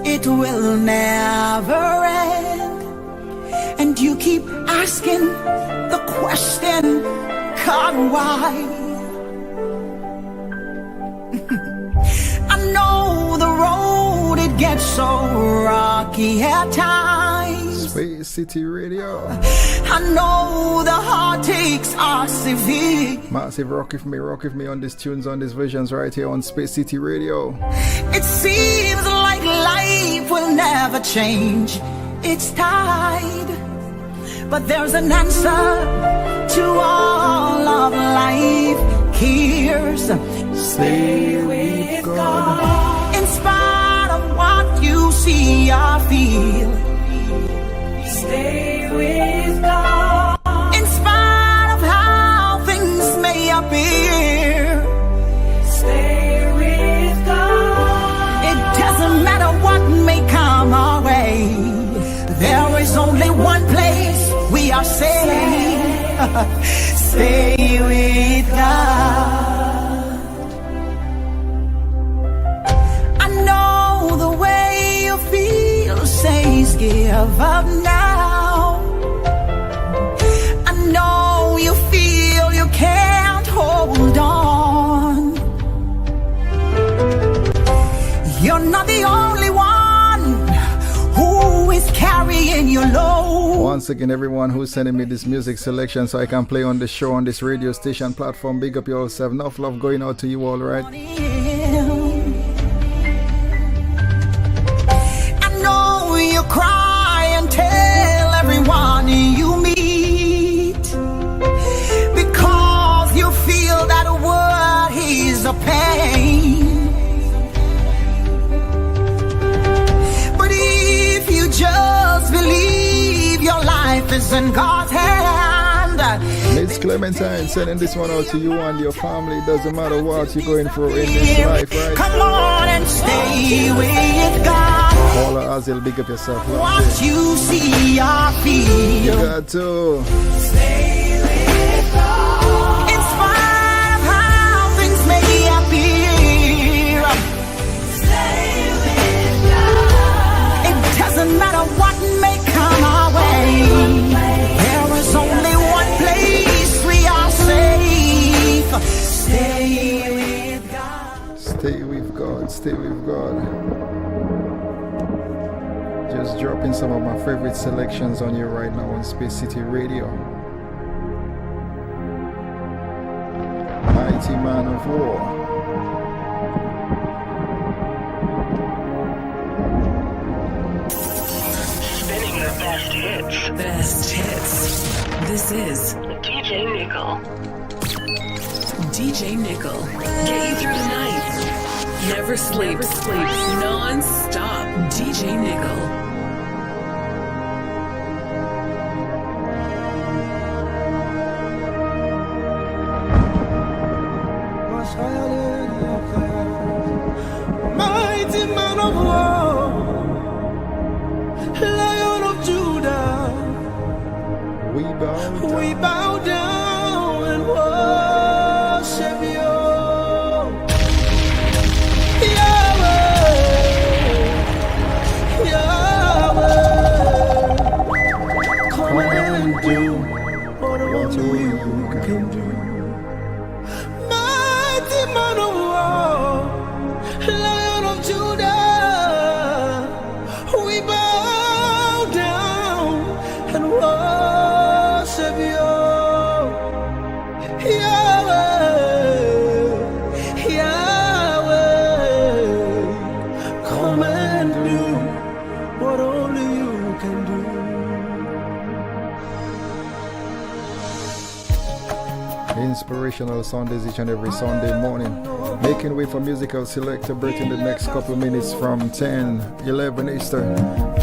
it will never end. And you keep asking the question, God, why? I know the road, it gets so rocky at times. Space City Radio. I know the heartaches are severe. Massive rock with me on these tunes, on these visions right here on Space City Radio. It seems like life will never change its tide. But there's an answer to all of cares. Stay with God. In spite of what you see or feel, stay with God. In spite of how things may appear, stay with God. It doesn't matter what may come our way, there is only one place we are safe. Stay with God. I know the way you feel says give up now. I know you feel you can't hold on. You're not the only one who is carrying your load. Once again, everyone who's sending me this music selection so I can play on the show on this radio station platform, big up yourself. Enough love going out to you all, right? I know you cry and tell everyone you meet, because you feel that a word is a pain. But if you just believe your life is in God's hand. Miss Clementine sending this one out to you and your family. Doesn't matter what you're going through in this life, right? Come on and stay with God. Paula Azil, big up yourself. What you see or feel, you got to stay with God. In spite of how things may appear, stay with God. It doesn't matter what may come our way, there is only one place we are safe. Stay with God. Stay with God. Stay with God. Just dropping some of my favorite selections on you right now on Space City Radio. Mighty Man of War. Spinning the best hits. Best hits. This is DJ Nickel. DJ Nickel. Get you through the night. Never sleep. Non-stop. DJ Nickel. Mighty Man of War, Lion of Judah, we bow down and worship you. Yahweh, Yahweh, come and do what only you can do. Mighty Man of War, Lion of Judah, we bow down and worship you. Yahweh, Yahweh, come and do what only you can do. Inspirational Sundays each and every Sunday morning. Making way for musical selector Bert in the next couple of minutes from 10-11 Eastern.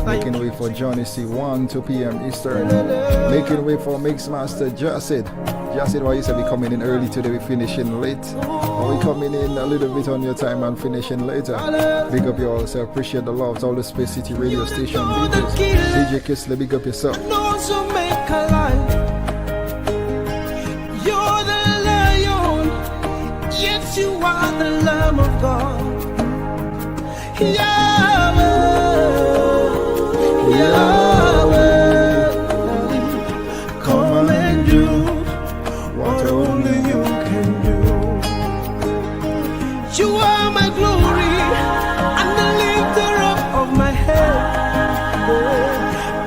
Making way for Johnny C 1-2 p.m. Eastern. Making way for Mixmaster Jacid. Jacid, why you say we coming in early today, we finishing late? Or we coming in a little bit on your time and finishing later? Big up yourself, appreciate the love to all the Space City radio station DJs. DJ Kisley, big up yourself. Yes, you are the Lamb of God. Yahweh, Yahweh, come and do what only you can do. You are my glory and the lifter up of my head.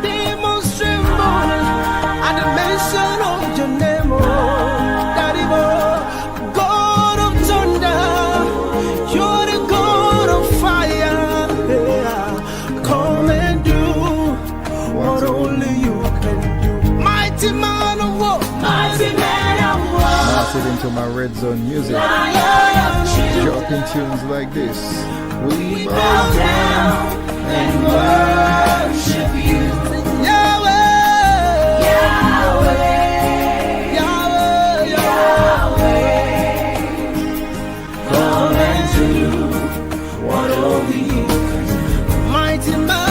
Demons tremble at the mention of your name, oh, Daddy boy. into my red zone music. Dropping tunes like this. We bow down and worship you. Yahweh, Yahweh, Yahweh, Yahweh. Come and do what only you can do. Mighty man.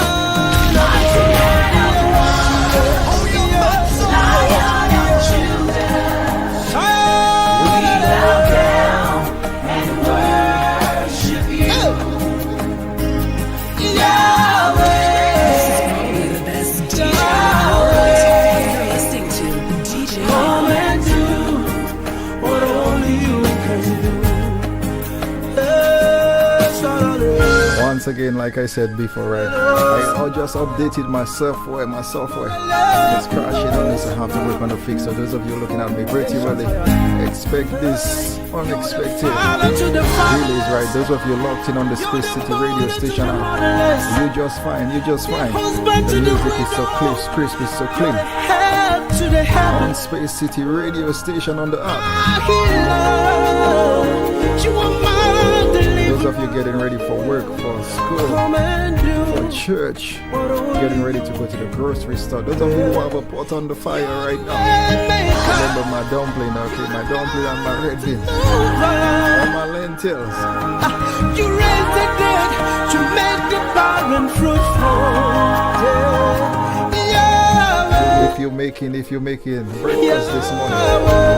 Once again, like I said before, right, I just updated my software. It's crashing on this. I have to work on the fix. So those of you looking at me virtually, expect this unexpected. Really is right. Those of you locked in on the Space City radio station, you just fine. The music is so crisp, is so clean. On Space City radio station on the app. Those of you getting ready for work, for school, for church, getting ready to go to the grocery store. Those of you who have a pot on the fire right now, remember my dumpling, okay? My dumpling and my red beans and my lentils. You raised the dead to make the barren fruitful. If you're making breakfast this morning,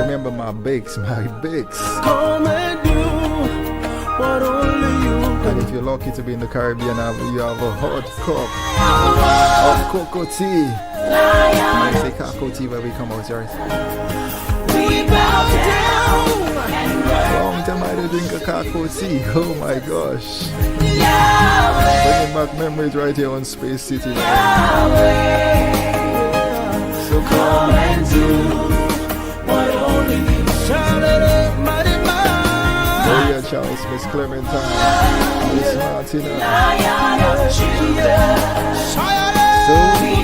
remember my bakes. Come and do what only you can. And if you're lucky to be in the Caribbean, you have a hot cup of cocoa tea. I say cocoa tea where we come out, right? We bow down. Long time I didn't drink a cocoa tea. Oh my gosh. Bringing back memories right here on Space City. So come and do what only you can. Maria Charles, Miss Clementine, Miss Martina. So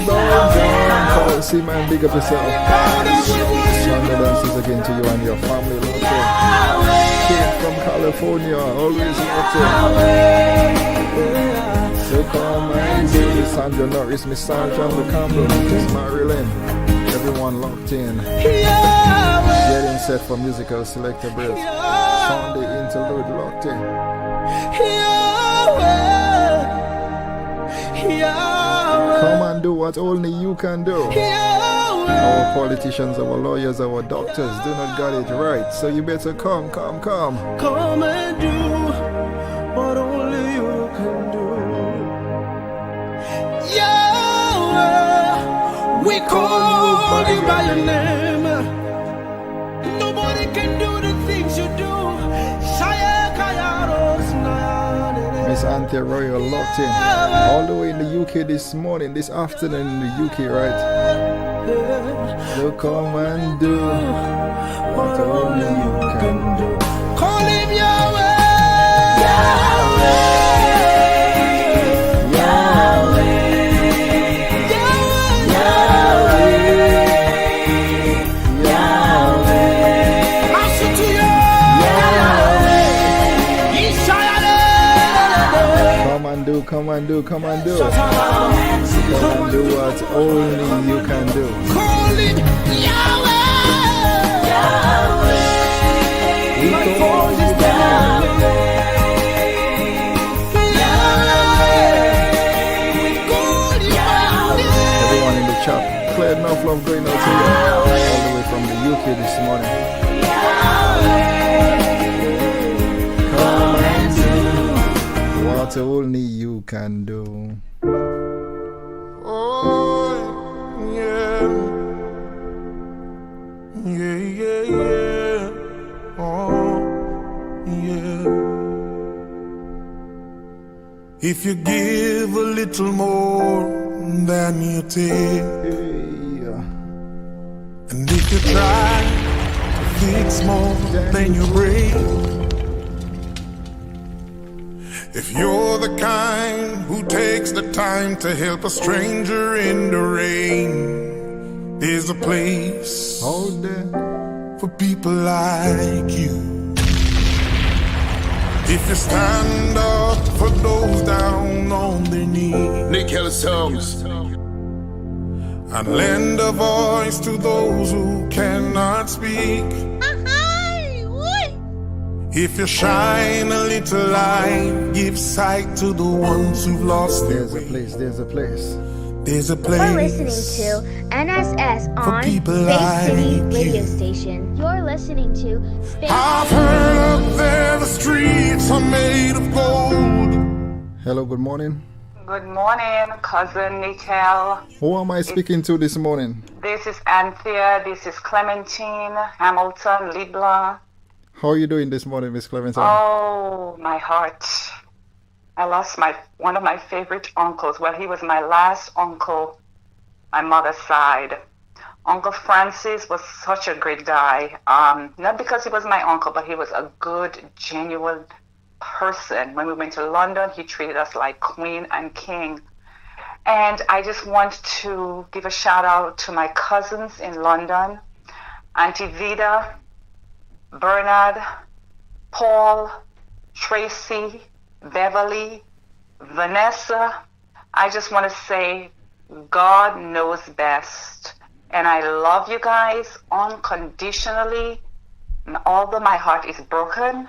bow see man, big up yourself. Condolences again to you and your family. Came from California, always locked in. So come and do Miss Sandra Norris, Miss Sandra Campbell, Miss Marilyn. Everyone locked in. Getting set for musical selector break. Sunday interlude locked in. Come and do what only you can do. Our politicians, our lawyers, our doctors do not got it right. So you better come. Come and do what only you can do. Yahweh, we call you by your name. Nobody can do the things you do. Miss Anthea Royal locked in all the way in the UK this morning, this afternoon in the UK, right? So come and do what only you can do. Call him Yahweh. Come and do. Come and do what only you can do. Call it Yahweh. We call you Yahweh. Everyone in the chat, clear enough love going out to you all the way from the UK this morning. What only you can do. Oh, yeah. Oh, yeah. If you give a little more than you take, and if you try to fix more than you break, if you're the kind who takes the time to help a stranger in the rain, there's a place for people like you. If you stand up for those down on their knees, Nick Kelly songs, and lend a voice to those who cannot speak. If you shine a little light, give sight to the ones who've lost their way. There's a place. There's a place. You're listening to NSS on people Space City like Radio you. Station. You're listening to Space I've heard up there the streets are made of gold. Hello, good morning. Good morning, cousin Nickel. Who am I speaking to this morning? This is Anthea. This is Clementine, Hamilton, Lidla. How are you doing this morning, Miss Clementine? Oh, my heart. I lost one of my favorite uncles. Well, he was my last uncle, my mother's side. Uncle Francis was such a great guy. Not because he was my uncle, but he was a good, genuine person. When we went to London, he treated us like queen and king. And I just want to give a shout out to my cousins in London, Auntie Vida, Bernard, Paul, Tracy, Beverly, Vanessa. I just want to say God knows best. And I love you guys unconditionally. And although my heart is broken,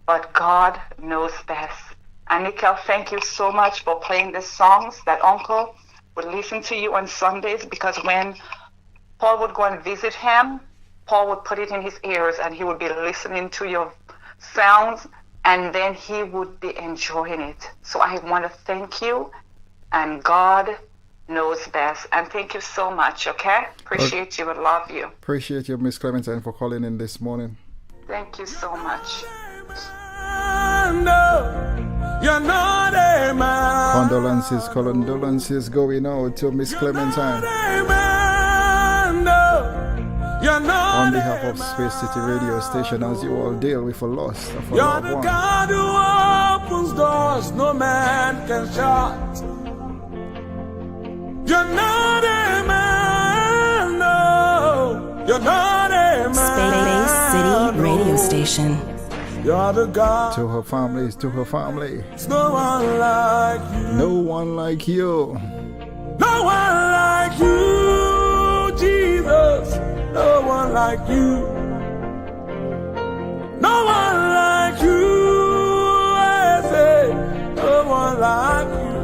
but God knows best. And Nickel, thank you so much for playing the songs that Uncle would listen to you on Sundays, because when Paul would go and visit him, Paul would put it in his ears and he would be listening to your sounds, and then he would be enjoying it. So I want to thank you, and God knows best. And thank you so much, okay? Appreciate you and love you. Appreciate you, Miss Clementine, for calling in this morning. Thank you so much. You're not a man. Condolences going out to Miss Clementine. On behalf of Space City Radio Station, as you all deal with a loss of a You're loved the one. God who opens doors no man can shut. You're not a man, no. You're not a man. Space City Radio Station. You're the God. To her family. There's no one like you. No one like you. No one like you, Jesus. No one like you. No one like you. I say, no one like you.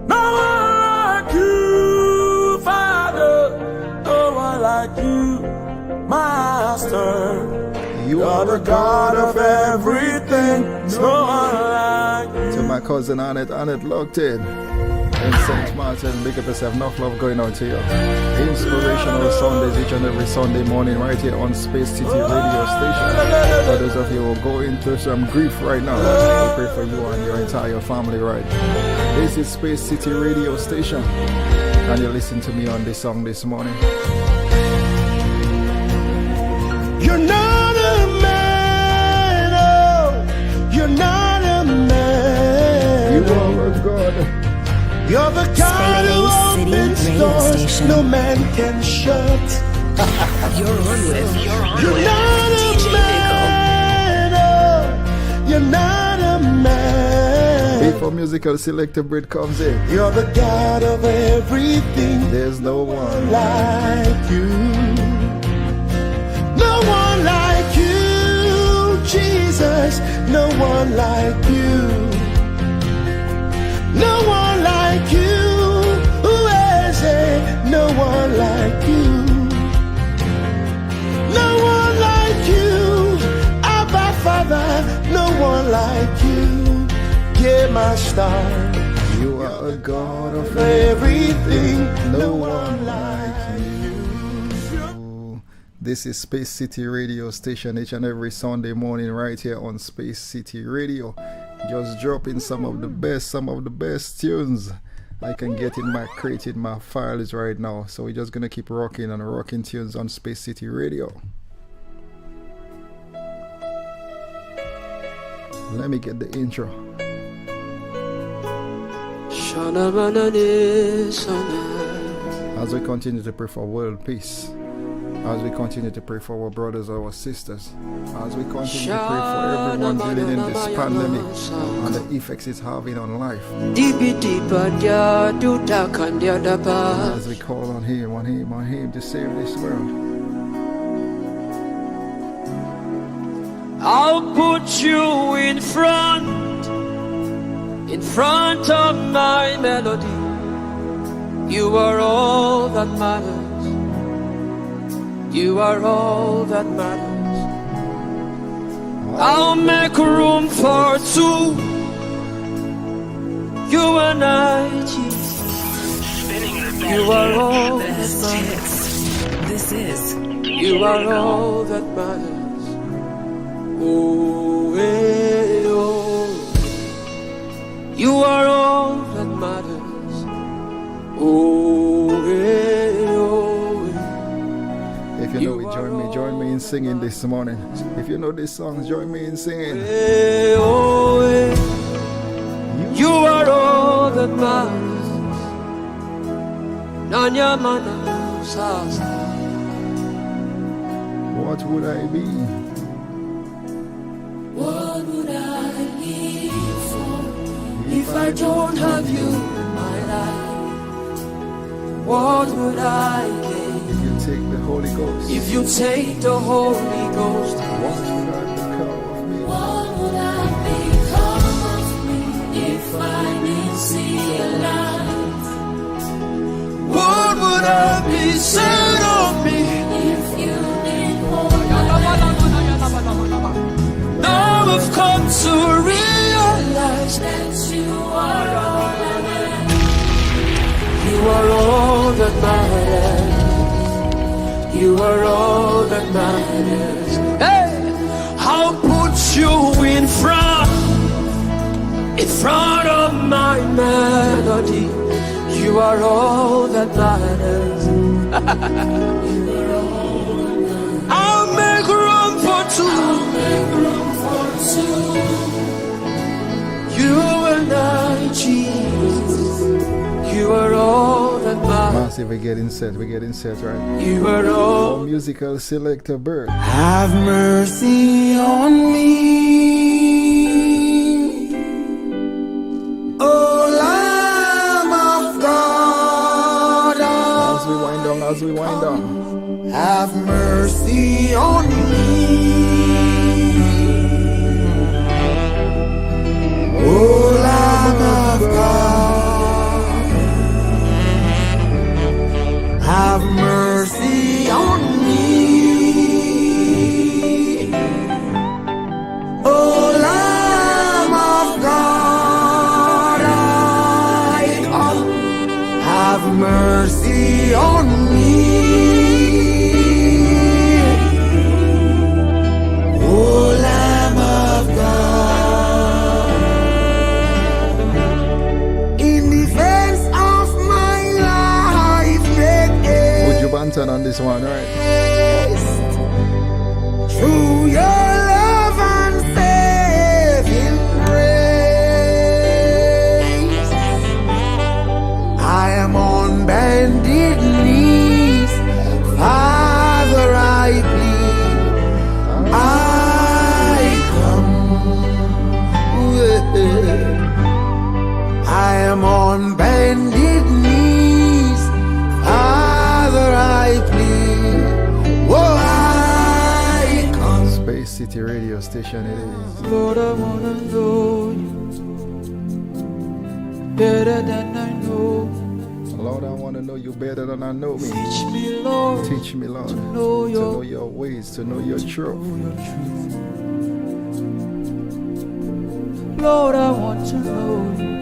No one like you, Father. No one like you, Master. You are the God of everything. No one like you. To my cousin Annette locked in St. Martin, big up yourself. Enough love going out to you. Inspirational Sundays each and every Sunday morning right here on Space City Radio Station. For those of you who are going through some grief right now, I pray for you and your entire family right. This is Space City Radio Station. Can you listen to me on this song this morning? You're not a man, oh, you're not a man. You are a God. You're the God who opens doors no man can shut. You're You're not a man, oh, you're not a man. Before musical selector Brit comes in, you're the God of everything. There's no one like you. No one like you, Jesus. No one like you. No one like you. Who is it? No one like you. No one like you. Abba Father. No one like you. Yeah, my star. You are a God of everything. No one like you. This is Space City Radio Station each and every Sunday morning right here on Space City Radio. Just dropping some of the best tunes I can get in my crate, in my files right now. So we're just gonna keep rocking and rocking tunes on Space City Radio. Let me get the intro. As we continue to pray for world peace As we continue to pray for our brothers, our sisters, as we continue to pray for everyone dealing in this pandemic and the effects it's having on life. As we call on Him to save this world. I'll put you in front of my melody. You are all that matters. You are all that matters. I'll make room for two. You and I, Jesus. You are all that matters. This is You are all that matters. Oh, hey, oh. You are all that matters. Oh, hey, oh. If you know it, join me in singing this morning. If you know this song, join me in singing. Hey, oh, hey. You are all that matters. Nanya mana sasa. What would I be? What would I live for if I don't have you in my life? What would I gain if you take the Holy Ghost? If you take the Holy Ghost, what would I become of me? What would I become of me if I didn't see a light? What would I be said of me if you didn't hold my hand? Now I've come to realize that you are all that matters. You are all that matters. You are all that matters. Hey, I'll put you in front of my melody. You are all that matters. I'll make room for two. You and I, Jesus. You are all that matters. Massive, we're getting set, right? You are all. Musical selector bird. Have mercy on me. Oh, Lamb of God. As we wind down. Have mercy on me. Oh, Lamb of God, have mercy on me. Oh, Lamb of God, I come. Have mercy on me. Oh, Lamb of God, in defense of my life, Would you Banton on this one, right? through your love and saving grace, I am on bended knees, Father, I plead, I come. I am on bended knees, Father, I plead. Oh, I come. Space City Radio Station it is. Lord, I wanna know you better than I know. Lord, I want to know you better than I know me. Teach me, Lord. Teach me, Lord, to know your ways, to know your truth. Lord, I want to know you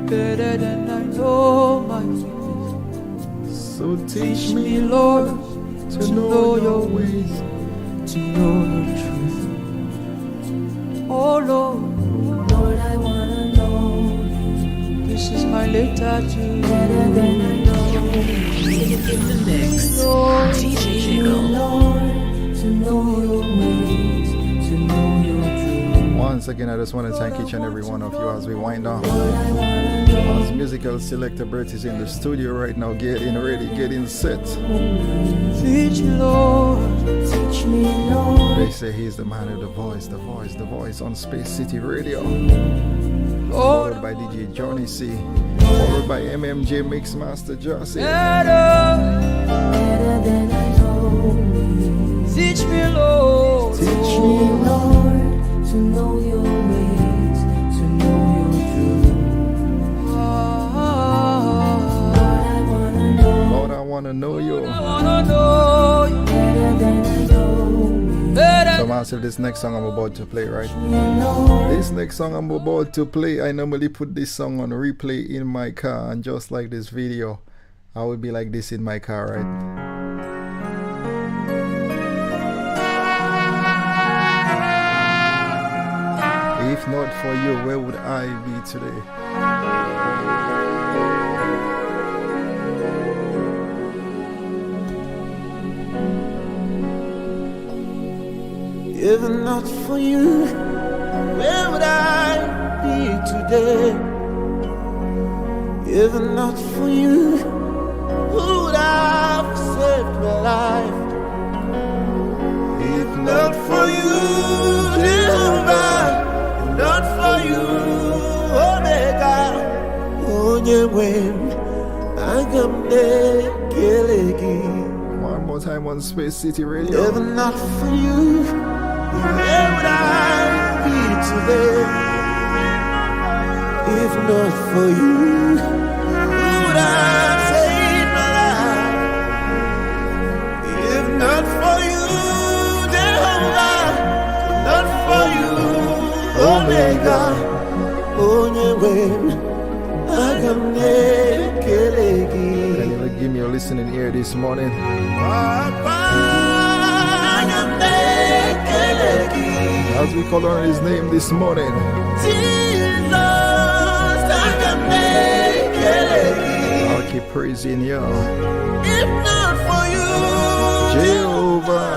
better than I know my ways. So teach me, Lord, to know your ways, to know your truth. Oh Lord, Lord, I wanna know you. This is my letter to you. Better than I know you. In the mix, Lord, DJ teach me, Jiggle. Lord, to know your ways, to know your truth. Once again, I just want to thank each and every one of you as we wind down. As musical selector Bert is in the studio right now, getting ready, getting set. Teach me, Lord, teach me, Lord. They say he's the man of the voice on Space City Radio. Followed by DJ Johnny C. Followed by MMJ Mixmaster Josie. Better than I know. Teach me, Lord. Teach me, Lord, to know your ways, to know your truth. Lord, I wanna know you. I wanna know you better than I know. Better. So massive, this next song I'm about to play, right? This next song I'm about to play, I normally put this song on replay in my car, and just like this video, I would be like this in my car, right? If not for you, where would I be today? If not for you, where would I be today? If not for you, who would have saved my life? If not for you, Jehovah, if not for you, Omega, Onyewen, Agamde, Kelegi. One more time on Space City Radio. If not for you, where would I be today? If not for you, who would have saved my life? If not for you, Jehovah, if not for you, Omega, Onyewen, Agamne, Kelegi. Can you give me a listening ear this morning? As we call on his name this morning, Jesus, I'll keep praising you. if not for you, Jehovah.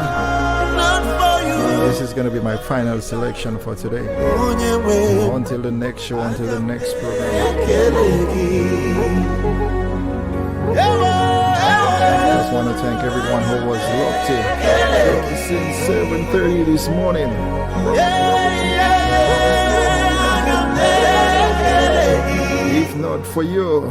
not for you, This is going to be my final selection for today. Until the next show, until the next program. I just want to thank everyone who was locked in since 7:30 this morning. If not for you,